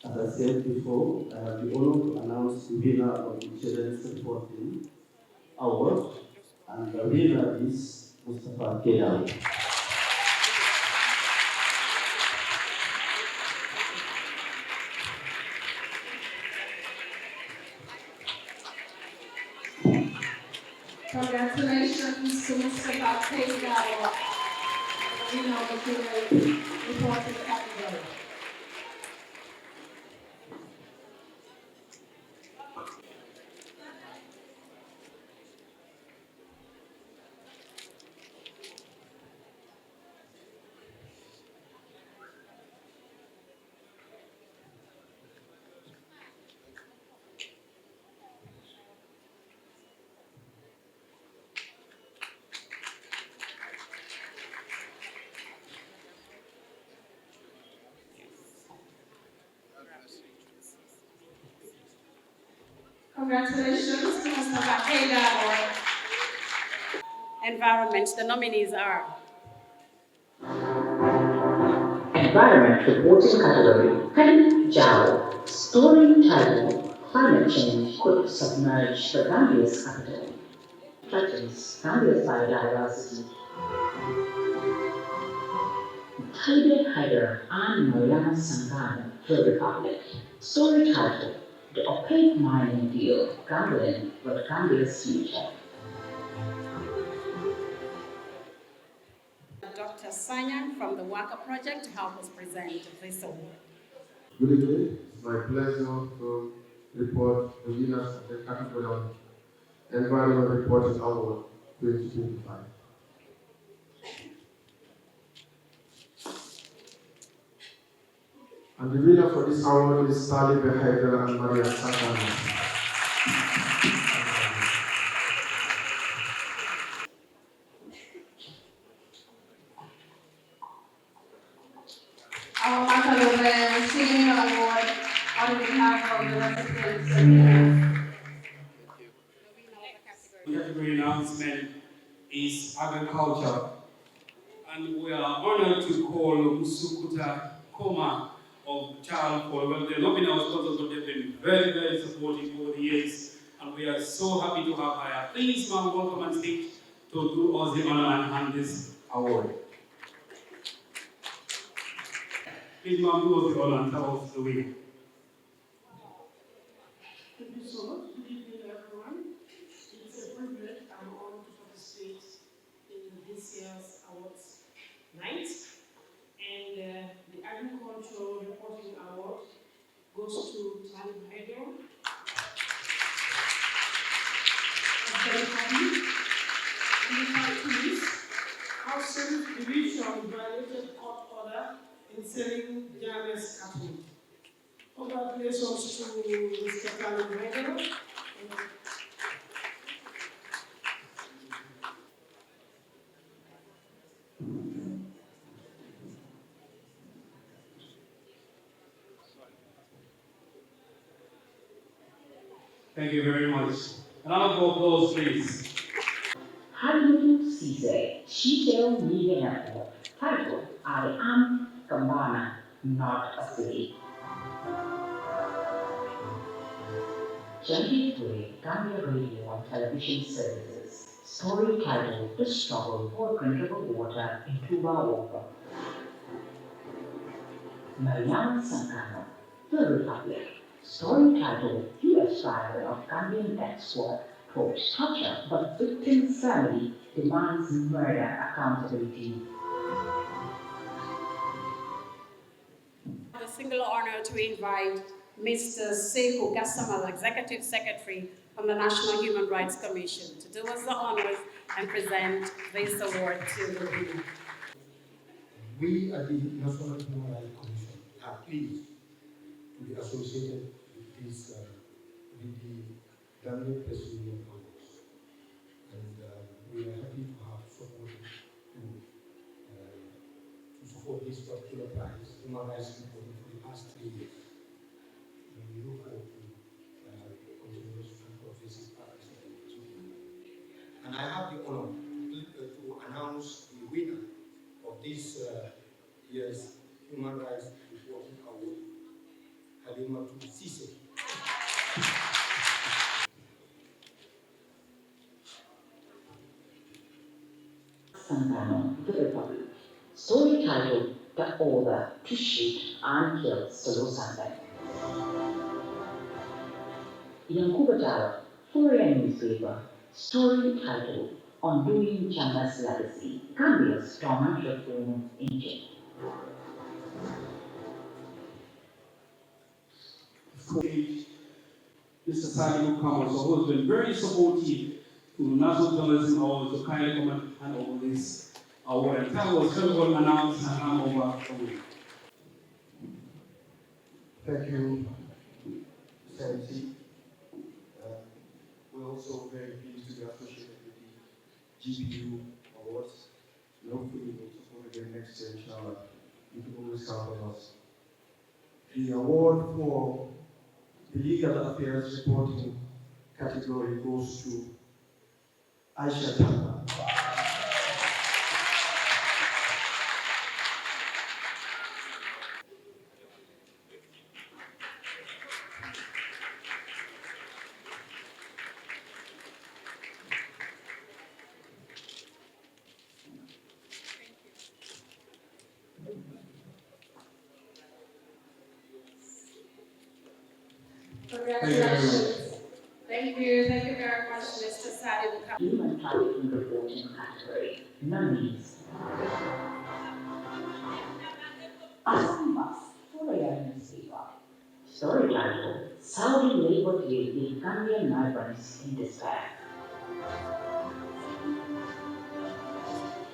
As I said before, I have the honor to announce the winner of the Children's Reporting Award, and the winner is Mustafa Kedal. Congratulations to Mr. Kedal, winner of the reporting category. Congratulations to Mr. Kedal. Environment, the nominees are Environment Reporting Category, Khalid Jao. Story title, Climate Change Could Submerge the Gambia's Capital. Threatens Gambia's biodiversity. Talibé Haider and Mariana Sangana, The Republic. Story title, The Opaque Mining Deal, Gambling with Gambia's Future. Sanyan from the Waka Project to help us present this award. Good evening. It's my pleasure to report the winners of the category of Environment Reporting Award 2025. And the winner for this award is Sally Behavior and Maria Sakana. Our Makalova Singing Award on behalf of the recipients. The category announcement is agriculture, and we are honored to call Musukuta Koma of Child for well, they've not been our sponsors, but they've been very, very supportive over the years, and we are so happy to have her. Please, ma'am, welcome on stage to do us the honor and hand this award. Please, ma'am, do us the honor and tell us the winner. Thank you so much. Good evening, everyone. It's a privilege and honor to participate in this year's awards night. And the Agricultural Reporting Award goes to Talib Haider. I'm very happy. And the fact is, our service division violated court order in selling James cattle. Congratulations to Mr. Talib Haider. Thank you very much. A round of applause, please. Hamilton Cisse, Sheetail Media Network, titled I Am Gambana, Not a City. 23 Gambia Radio and Television Services, story titled The Struggle for Drinkable Water in Tuba Wampa. Mariana Sankano, The Republic, story titled U.S. trial of Gambian export proves torture, but victim's family demands murder accountability. The single honor to invite Mr. Sekou Gassama, Executive Secretary from the National Human Rights Commission, to do us the honors and present this award to the winner. We at the National Human Rights Commission are pleased to be associated with this with the Gambia Press Union Awards, and we are happy to have supported to support this particular prize, Human Rights Reporting, for the past 3 years. And we look forward to continuation of this participation. And I have the honor to announce the winner of this year's Human Rights Reporting Award, Halimatu Cisse. Sangano, The Republic, story titled The Order to Shoot and Kill Solo Sunday. Yankuba Jara, Foreign Newspaper, story titled Undoing Chama's Legacy, Gambia's Dormant Reform Engine. Mr. Sadiq Kamal, who has been very supportive to National Journalism Awards, to kindly come and hand over this award. And tell us, everyone announce and hand over the winner. Thank you, Santi. We're also very pleased to be associated with the GPU Awards. And hopefully we'll support again next year, inshallah. You can always count on us. The award for the Legal Affairs Reporting category goes to Aisha Tamba. Congratulations. Thank you very much, Mr. Sadiq. Human Trafficking Reporting category, nominees. Asambas Florian newspaper. Story title: Saudi labor deal with Gambian migrants in despair.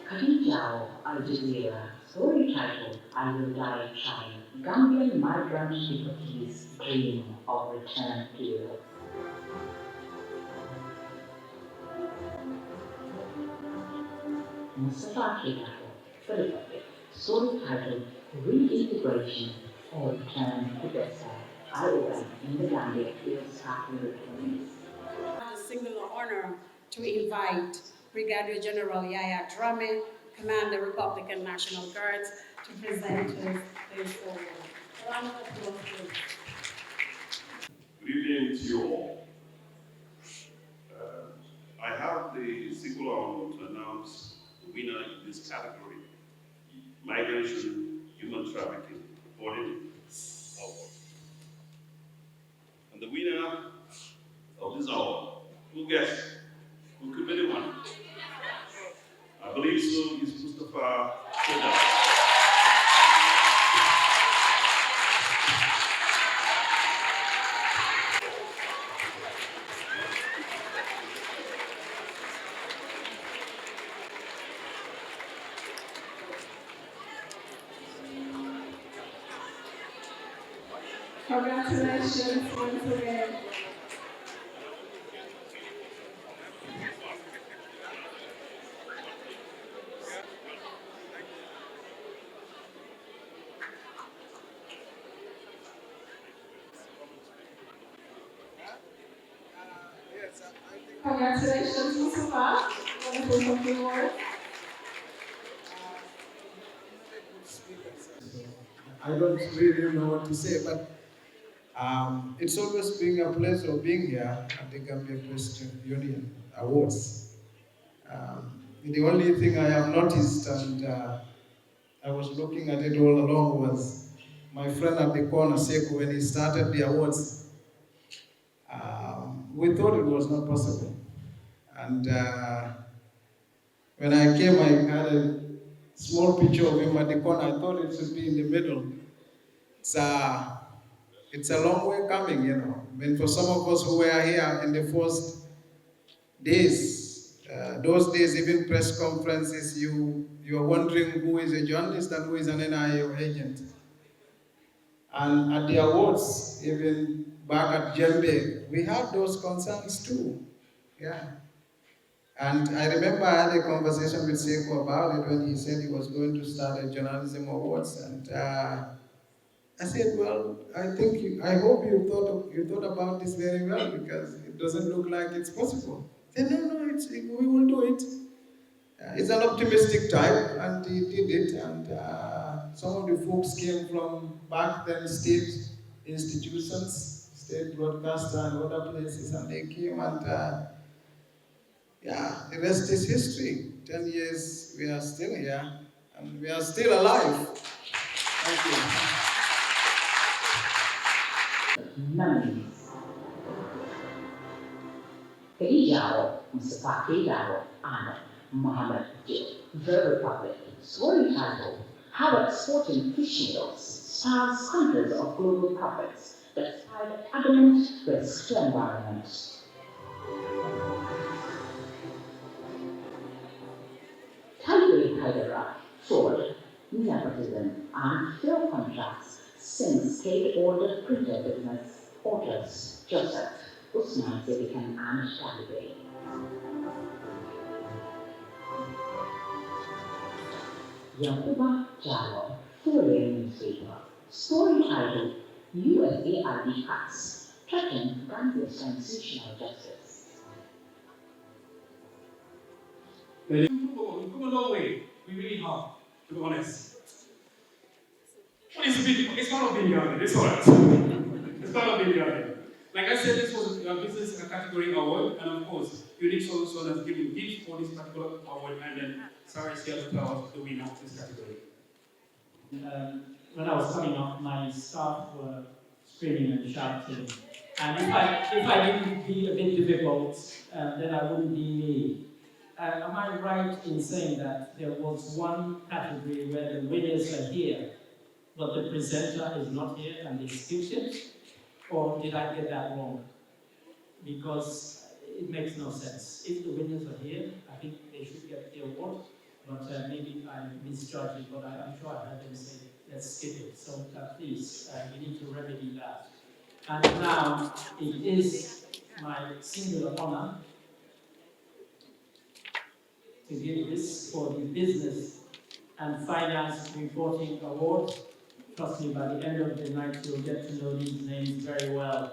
Khadija Al Jazeera. Story title: I Will Die Trying. Gambian migrant deportees dream of return to Europe. Mustafa Keita, the Republic. Story title: Reintegration or Return to Despair. IOM in the Gambia feels happy returnees. The singular honor to invite Brigadier General Yaya Drame, Commander Republican National Guards, to present us this award. Round of applause, please. Good evening to you all. I have the singular honor to announce the winner in this category, Migration Human Trafficking Reporting Award. And the winner of this award, who guess? Who could be the one? I believe so is Mustafa Keita. Congratulations once again. Congratulations, Mustafa. Wonderful compliment word. I don't really know what to say, but it's always been a pleasure being here at the Gambia Press Union Awards. The only thing I have noticed, and I was looking at it all along, was my friend at the corner, Sekou, when he started the awards, we thought it was not possible. And when I came, I had a small picture of him at the corner. I thought it should be in the middle. It's a long way coming, you know. I mean, for some of us who were here in the first days, those days, even press conferences, you're wondering who is a journalist and who is an NIO agent. And at the awards, even back at Jembe, we had those concerns too. Yeah. And I remember I had a conversation with Sekou about it when he said he was going to start a journalism awards. And I said, well, I hope you thought about this very well, because it doesn't look like it's possible. He said, no, we will do it. He's an optimistic type, and he did it. And some of the folks came from back then state institutions, state broadcaster and other places, and they came, and the rest is history. 10 years, we are still here, and we are still alive. Thank you. Nominees: Khadija Mustafa Keita and Mohammed Jill. The Republic. Story title: How exporting fish meals stars hundreds of global profits despite adamant risk to environment. Talibé Hyderabad. Fraud, nepotism, and fair contracts since state-owned printer business authors Joseph Usman Zebikan and Talibé. Yakuba Jallo, Foreign newspaper. Story title: USAID cuts threaten Gambia's transitional justice. We've come a long way. We really have, to be honest. It's part of being Gambian. It's alright. It's part of being Gambian. Like I said, this was a business category award, and of course, Unique Solution has given gifts for this particular award, and then Sarah is here to tell us the winner of this category. When I was coming up, my staff were screaming and shouting. And if I didn't be a bit difficult, then I wouldn't be me. Am I right in saying that there was one category where the winners are here, but the presenter is not here and they skipped it? Or did I get that wrong? Because it makes no sense. If the winners are here, I think they should get the award, but maybe I misjudged it, but I'm sure I heard them say, let's skip it. So please, we need to remedy that. And now, it is my singular honor to give this for the Business and Finance Reporting Award. Trust me, by the end of the night, you'll get to know these names very well.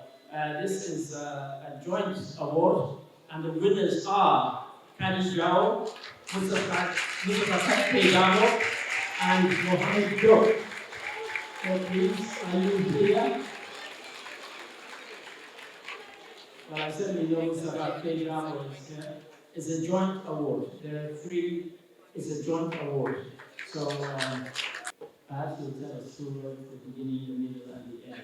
This is a joint award, and the winners are Kadis Jao, Mustafa Pejamo, and Mohammed Jok. So please, are you here? Well, I certainly know Mustafa Pejamo is here. It's a joint award. There are three, it's a joint award. So perhaps you'll tell us who wrote the beginning, the middle, and the end.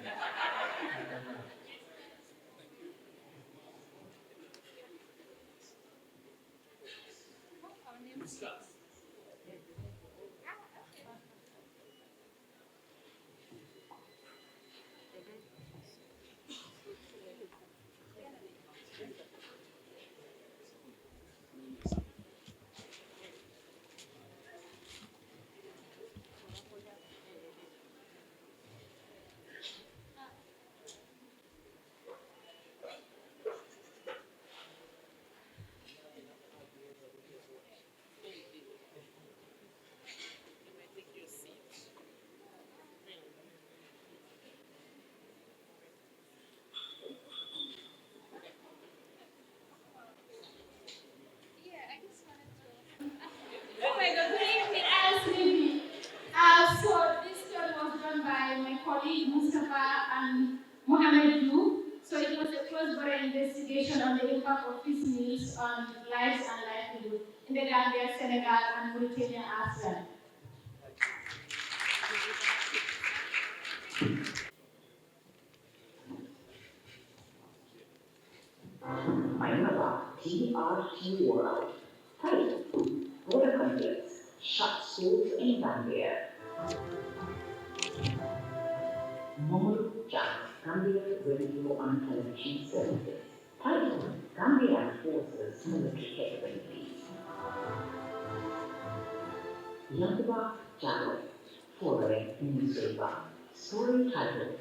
Oh my God, good evening, Al-Sribi. So this story was done by my colleague Mustafa and Mohammed Yu. So it was a cross-border investigation on the impact of fish meals on lives and livelihood in the Gambia, Senegal, and Mauritania as well. Mainaba TRT World. Title: Border Conflicts Shut Schools in Gambia. Mamadou Jah, Gambia Radio and Television Services. Title: Gambian Forces Military Capabilities. Yankuba Jallow, Foreign Newspaper. Story title: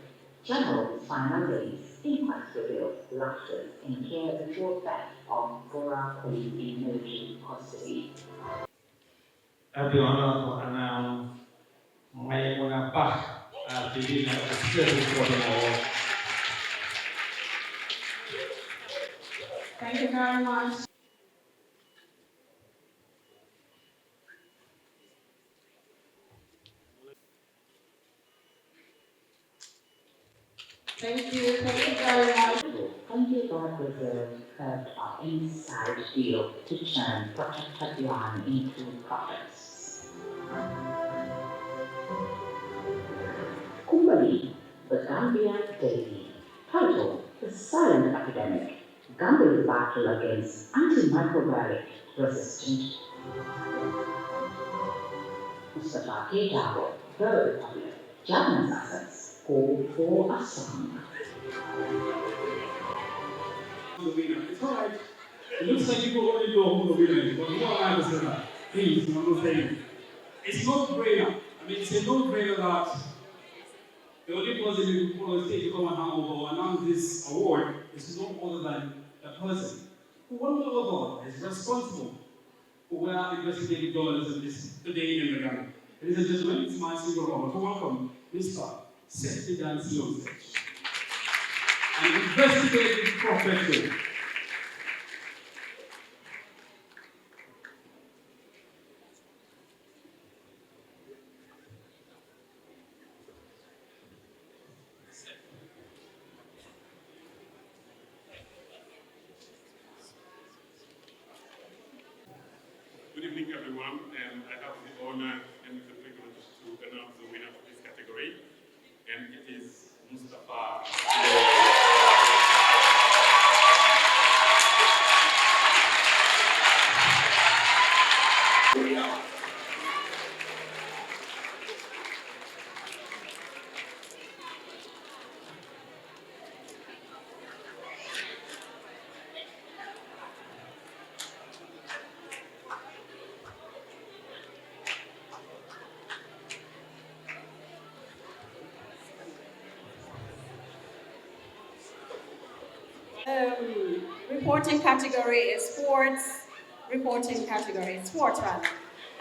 General's Final Days, Inquest reveals lapses in care before theft of Bora police in military custody. I have the honor to announce Maimuna Bach as the winner of the Special Reporting Award. Thank you very much. Thank you very much. Country God Reserve curved our inside deal to turn protected land into profits. Kumbali, the Gambian Daily. Title: The Silent Epidemic. Gambia's battle against antimicrobial resistant. Mustafa Kejago, The Republic. Japanese assets call for a song. The winner. It's all right. It looks like people already know who the winner is, but we don't understand that. Please, I'm not saying. It's no brainer. I mean, it's a no-brainer that the only person who will stage to come and hand over or announce this award is no other than the person who, one way or another, is responsible for where investigative journalism is today in the Ghana. Ladies and gentlemen, it's my single honor to welcome Mr. Sefti Dansi on stage. An investigative professional. Good evening, everyone, and I have the honor and the privilege to announce the winner of this category, and it is Mustafa. Reporting category is sports. Reporting category is sports, rather.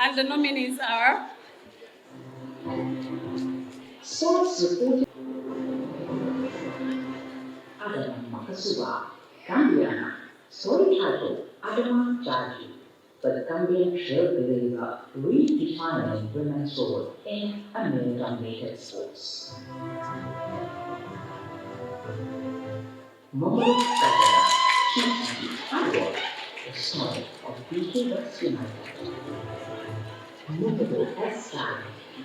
And the nominees are Sports reporting Adama Makasuwa, Gambiana. Story title Adama Jaji. The Gambian trailblazer redefining women's role in American-related sports. Momolu Sagara, Chichi, Iowa, the story of BK West United. Notable S-Star,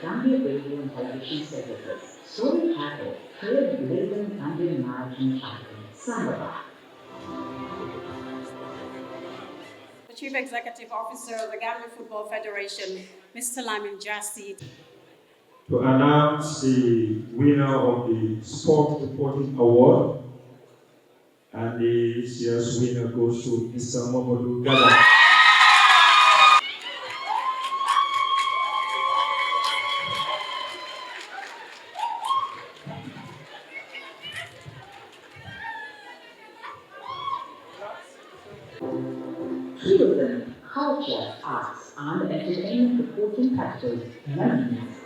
Gambia Radio and Television Services. Story title, Trailblazing Gambian Marathon Champion, Sambaba. the Chief Executive Officer of the Gambia Football Federation, Mr. Lamin Jassi. To announce the winner of the Sport Reporting Award, and this year's winner goes to Mr. Momodu Gada. Tourism, culture, arts, and entertainment reporting categories nominees.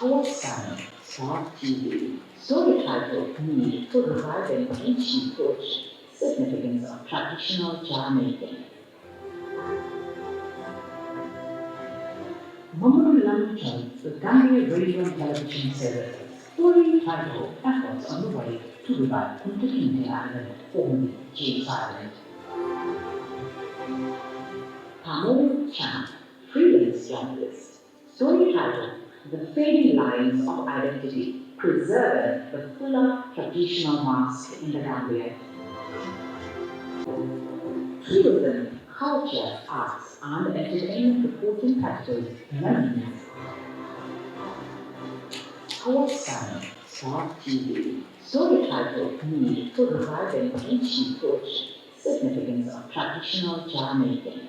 Howard Simon, Smart TV. Story title, Need for Reviving Ancient Torch, Significance of Traditional Jar Making. Momodu Lamchon, the Gambia Radio and Television Services. Story title, Efforts on the Way to Revive Kunta Kinte Island, formerly James Island. Pamela Chan, freelance journalist. Story title, The Fading Lines of Identity, Preserving the Fuller Traditional Mask in the Gambia. Tourism, culture, arts, and entertainment reporting categories nominees. Howard Simon, Smart TV. Story title, Need for Reviving Ancient Torch, Significance of Traditional Jar Making.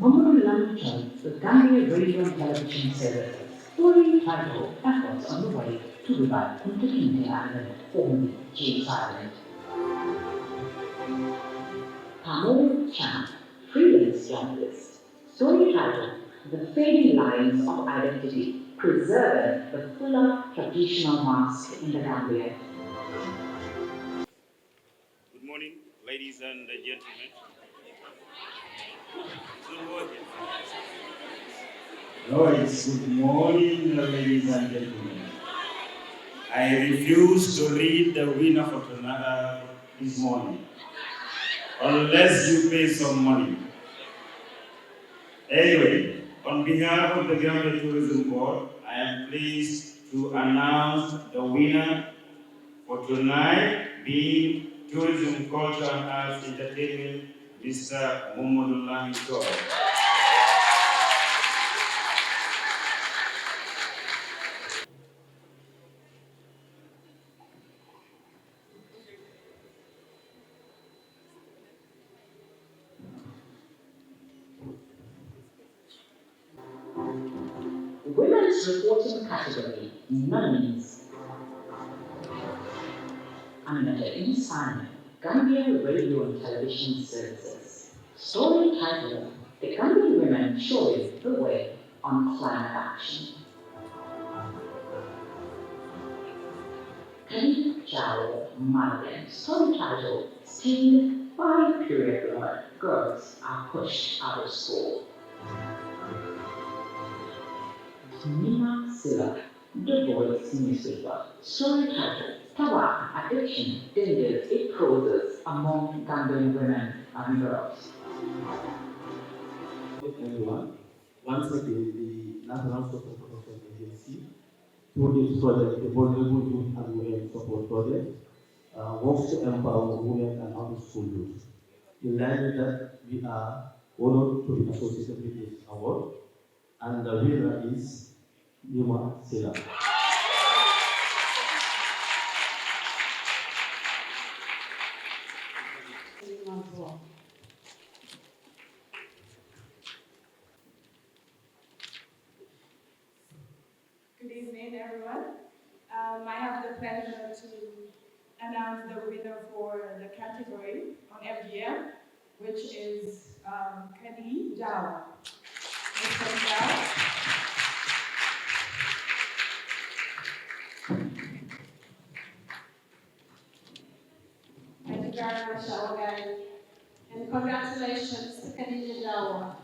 Momodu Lamchon, the Gambia Radio and Television Services. Story title, Efforts on the Way to Revive Kunta Kinte Island, formerly James Island. Pamela Chan, freelance journalist. Story title, The Fading Lines of Identity, Preserving the Fuller Traditional Mask in the Gambia. Good morning, ladies and gentlemen. Good morning. Lords, good morning, ladies and gentlemen. I refuse to read the winner for tonight this morning, unless you pay some money. Anyway, on behalf of the Gambia Tourism Board, I am pleased to announce the winner for tonight, being Tourism, Culture and Arts Entertainment, Mr. Momodu Lamin Jaji. Women's reporting category nominees. Aminata Insani, Gambia Radio and Television Services. Story title, The Gambian Women Showing the Way on Climate Action. Khalid Jao Marlin, story title, Stained by Period Blood, Girls Are Pushed Out of School. Nima Silla, The Voice newspaper. Story title, Tobacco Addiction Dangers It Poses Among Gambian Women and Girls. Everyone, once again, the National Social Protection Agency, through this project, the Vulnerable Youth and Women Support Project, works to empower women and out-of-school youth. In line with that, we are honored to be associated with this award, and the winner is Nima Silla. Good evening, everyone. I have the pleasure to announce the winner for the category on FGM, which is Kadi Jawa. Mr. Jawa. Thank you very much, Shawagari. And congratulations to Khadija Jawa.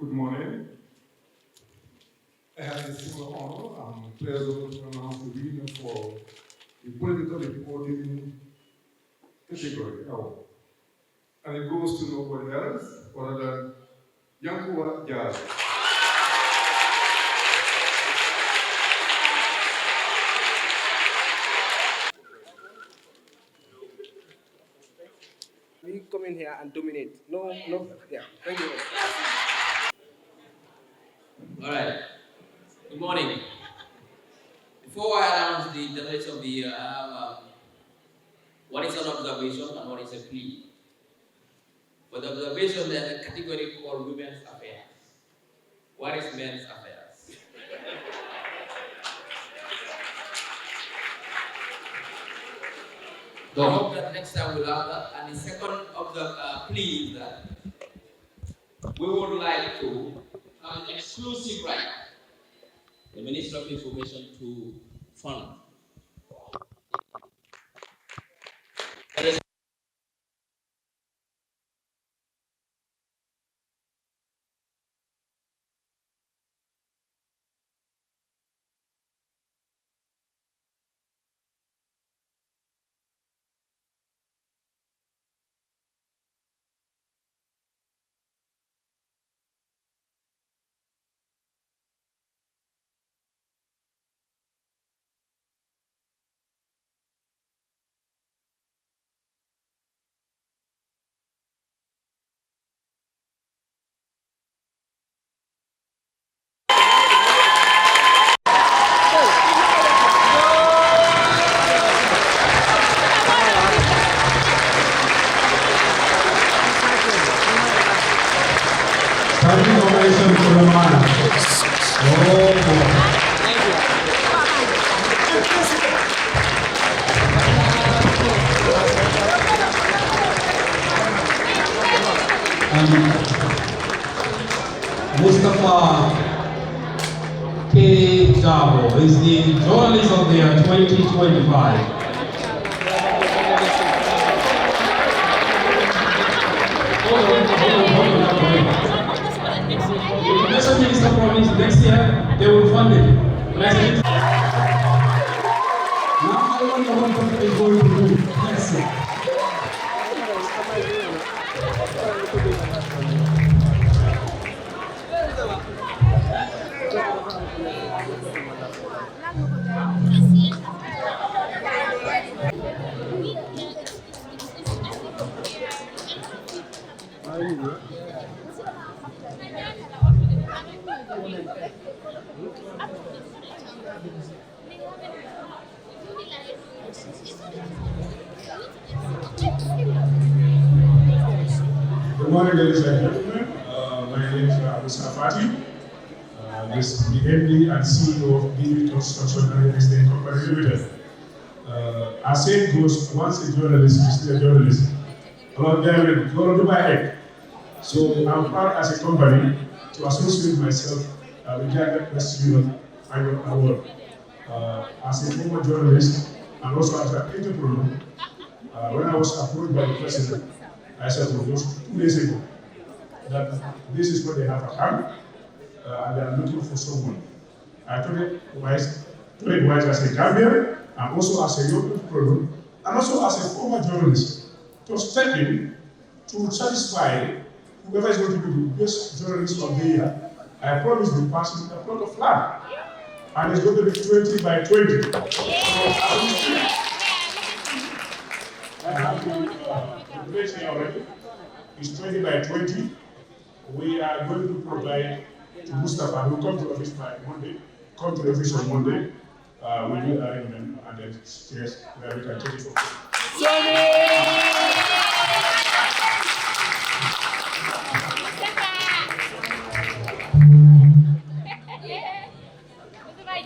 Good morning. I have the single honor and pleasure to announce the winner for the political reporting category award. And it goes to nobody else other than Yankuwa Jazz. We come in here and dominate. No, yeah. Thank you. All right. Good morning. Before I announce the journalist of the year, I have what is an observation and what is a plea. For the observation, there's a category called women's affairs. What is men's affairs? So I hope that next time we'll have that. And the second of the plea is that we would like to have an exclusive right, the Minister of Information, to fund. Standing ovation for the man. Oh boy. Mustafa K. Jabo is the journalist of the year 2025. The National Minister promised next year they will fund it. Now I wonder what Dr. is going to do. Yes, sir. Good morning, ladies and gentlemen. My name is Abu Safati. This is the MD and CEO of BB Construction and Real Estate Company Limited. As saying goes, once a journalist is still a journalist. So I'm proud as a company to associate myself with Jacket Press Union Award. As a former journalist and also as an entrepreneur, when I was approved by the president, I said to just 2 days ago that this is what they have at hand and they are looking for someone. I told it wise as a Gambian and also as a young entrepreneur and also as a former journalist to step in to satisfy whoever is going to be the best journalist of the year. I promised the person a plot of land and it's going to be 20 by 20. So I have the place here already. It's 20 by 20. We are going to provide to Mustafa, who will come to office by Monday, come to the office on Monday. we do arrangement and then yes, we can take it from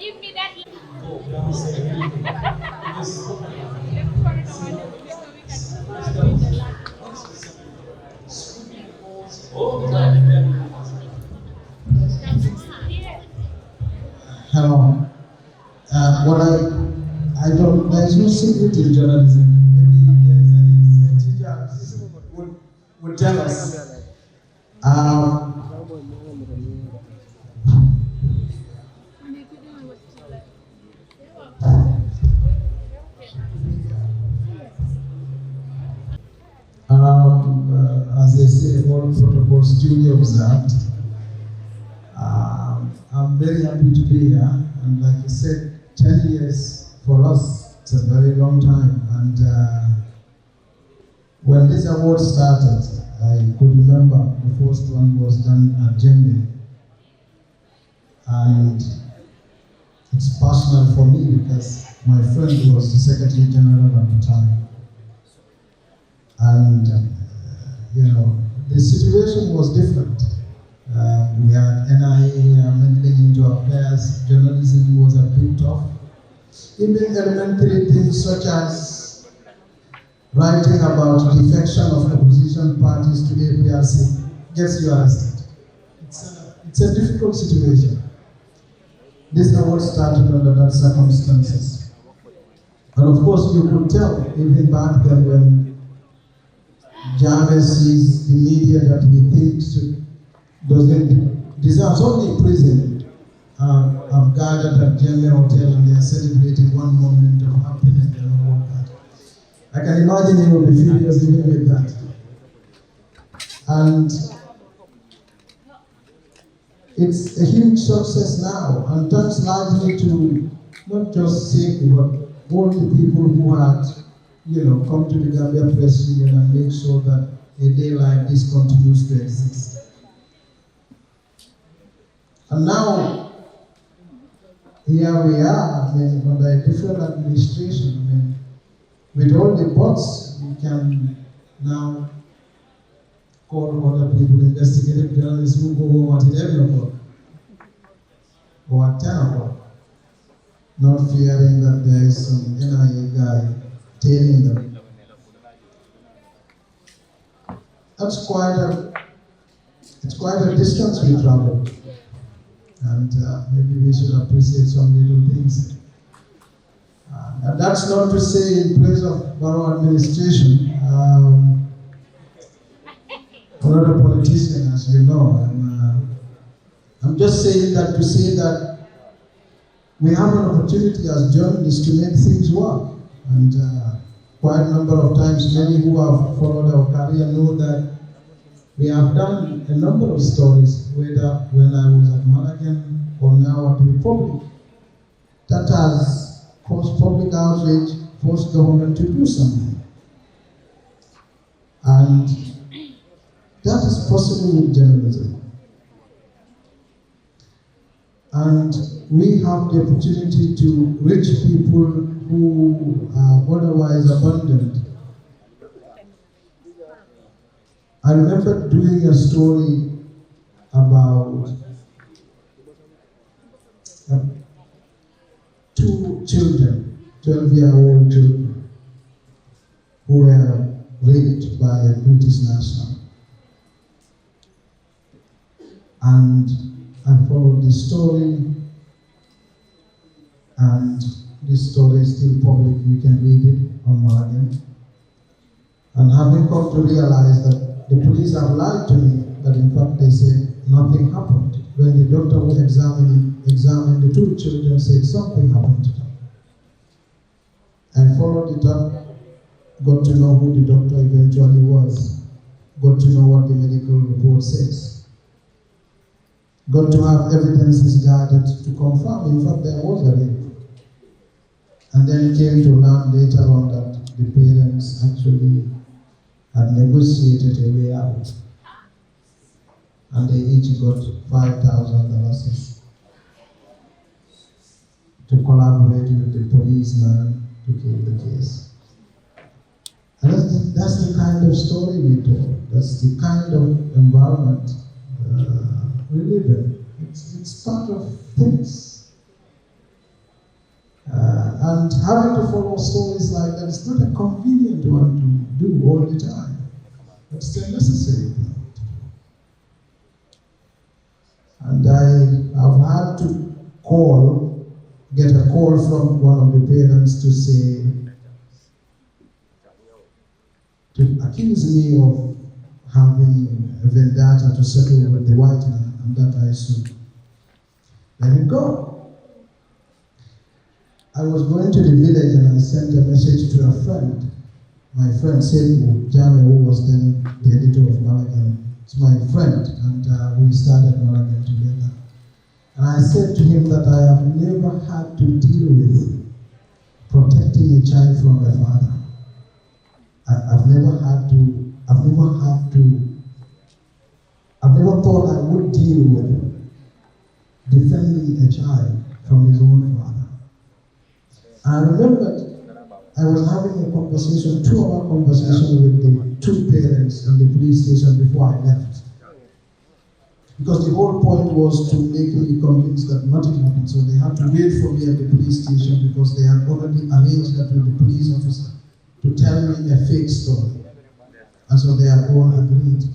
Give me that. Hello. There is no secret in journalism. Maybe there is any teacher would tell us. As they say, all protocols duly observed. I'm very happy to be here, and like I said, 10 years for us, it's a very long time. And when this award started, I could remember the first one was done at Jembe, and it's personal for me because my friend was the Secretary General at the time. And, the situation was different. We had NIA meddling into affairs, journalism was a bit tough. Even elementary things such as writing about defection of opposition parties to APRC gets you arrested. It's a difficult situation. This award started under that circumstances. And of course you could tell even back then when Jammeh sees the media that he thinks deserves only in prison have gathered at Jembe Hotel and they are celebrating one moment of happiness and all that. I can imagine he will be furious even with that. And it's a huge success now, and thanks largely to not just Sekou, but all the people who had come to the Gambia Press Union and make sure that a day like this continues to exist. And now, here we are, under a different administration. With all the bots, we can now call other people, investigative journalists who go home at 11 o'clock or at 10 o'clock, not fearing that there is some NIA guy tailing them. It's quite a distance we travel. And maybe we should appreciate some little things. And that's not to say in praise of borough administration. I'm not a politician, as you know. I'm just saying that to say that we have an opportunity as journalists to make things work. And quite a number of times, many who have followed our career know that we have done a number of stories, whether when I was at Malagan or now at the Republic, that has caused public outrage, forced government to do something. And that is possible with journalism. And we have the opportunity to reach people who are otherwise abandoned. I remember doing a story about 2 children, 12-year-old children, who were raped by a British national. And I followed the story, and this story is still public, you can read it on Malagan. And having come to realize that the police have lied to me, that in fact they said nothing happened. When the doctor who examined the 2 children said something happened to them. I followed it up, got to know who the doctor eventually was, got to know what the medical report says, got to have evidences gathered to confirm, in fact, there was a rape. And then came to learn later on that the parents actually had negotiated a way out. And they each got $5,000 to collaborate with the policeman to kill the case. And that's the kind of story we told. That's the kind of environment we live in. It's part of things. And having to follow stories like that is not a convenient one to do all the time, but still necessary. And I have had to get a call from one of the parents to say, to accuse me of having a vendetta to settle with the white man, and that I should let it go. I was going to the village and I sent a message to a friend. My friend Sekou Jame, who was then the editor of Malagan. It's my friend, and we started Malagan together. And I said to him that I have never had to deal with protecting a child from a father. I've never thought I would deal with defending a child from his own father. I remembered I was having a conversation, 2-hour conversation with the 2 parents in the police station before I left. Because the whole point was to make me convinced that nothing happened. So they had to wait for me at the police station because they had already arranged that with the police officer to tell me a fake story. And so they had all agreed.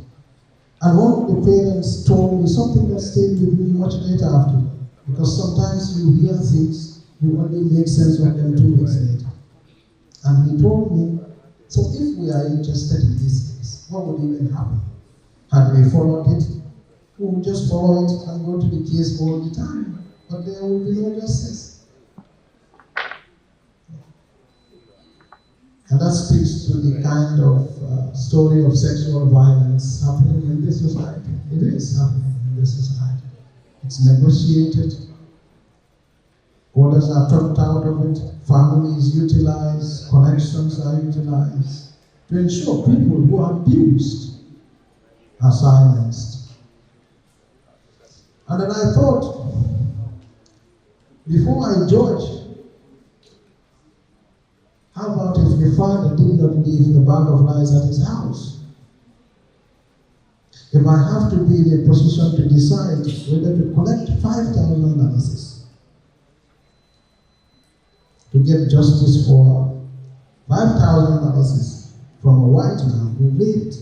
And one of the parents told me something that stayed with me much later after. Because sometimes you hear things, you only make sense of them 2 weeks later. And he told me, so if we are interested in this case, what would even happen? Had we followed it, we would just follow it and go to the case all the time. But there will be no justice. And that speaks to the kind of story of sexual violence happening in this society. It is happening in this society. It's negotiated. Orders are topped out of it. Families utilized. Connections are utilized to ensure people who are abused are silenced. And then I thought, before I judge, how about if the father did not leave the bag of rice at his house? If I have to be in a position to decide whether to collect $5,000 to get justice for $5,000 from a white man who raped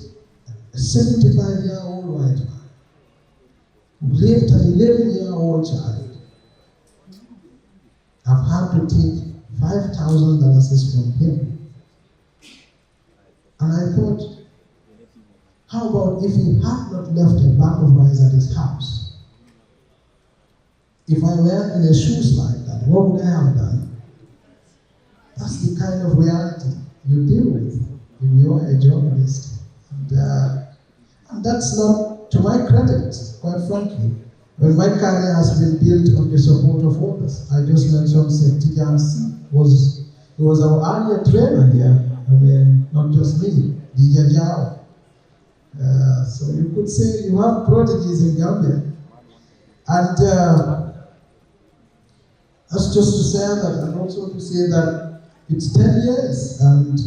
a 75-year-old white man, who raped an 11-year-old child, I've had to take $5,000 from him. And I thought, how about if he had not left a bag of rice at his house? If I were in his shoes like that, what would I have done? That's the kind of reality you deal with when you're a journalist. And that's not to my credit, quite frankly. When my career has been built on the support of others, I just mentioned Tijan C. He was our earlier trainer here. I mean, not just me, DJ Jao. So you could say you have prodigies in Gambia. And that's just to say that, and also to say that it's 10 years, and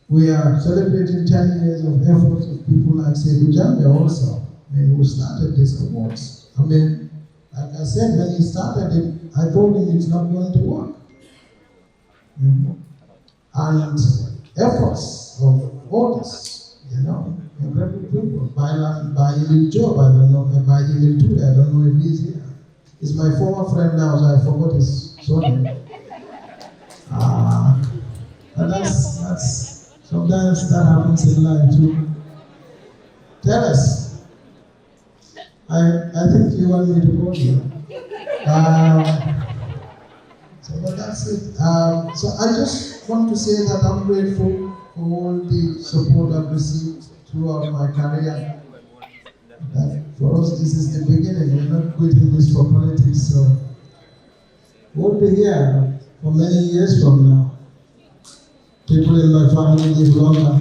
we are celebrating 10 years of efforts of people like Sekou Jame also, who started these awards. I mean, like I said, when he started it, I told him it's not going to work. And efforts of others, incredible people, by Emil Job, I don't know, by Emil Tude, I don't know if he's here. He's my former friend now, so I forgot his surname. And that's sometimes that happens in life too. Tell us. I think you want me to go here. But that's it. So I just want to say that I'm grateful for all the support I've received throughout my career. That for us, this is the beginning. We're not quitting this for politics, so we'll be here for many years from now. People in my family live longer.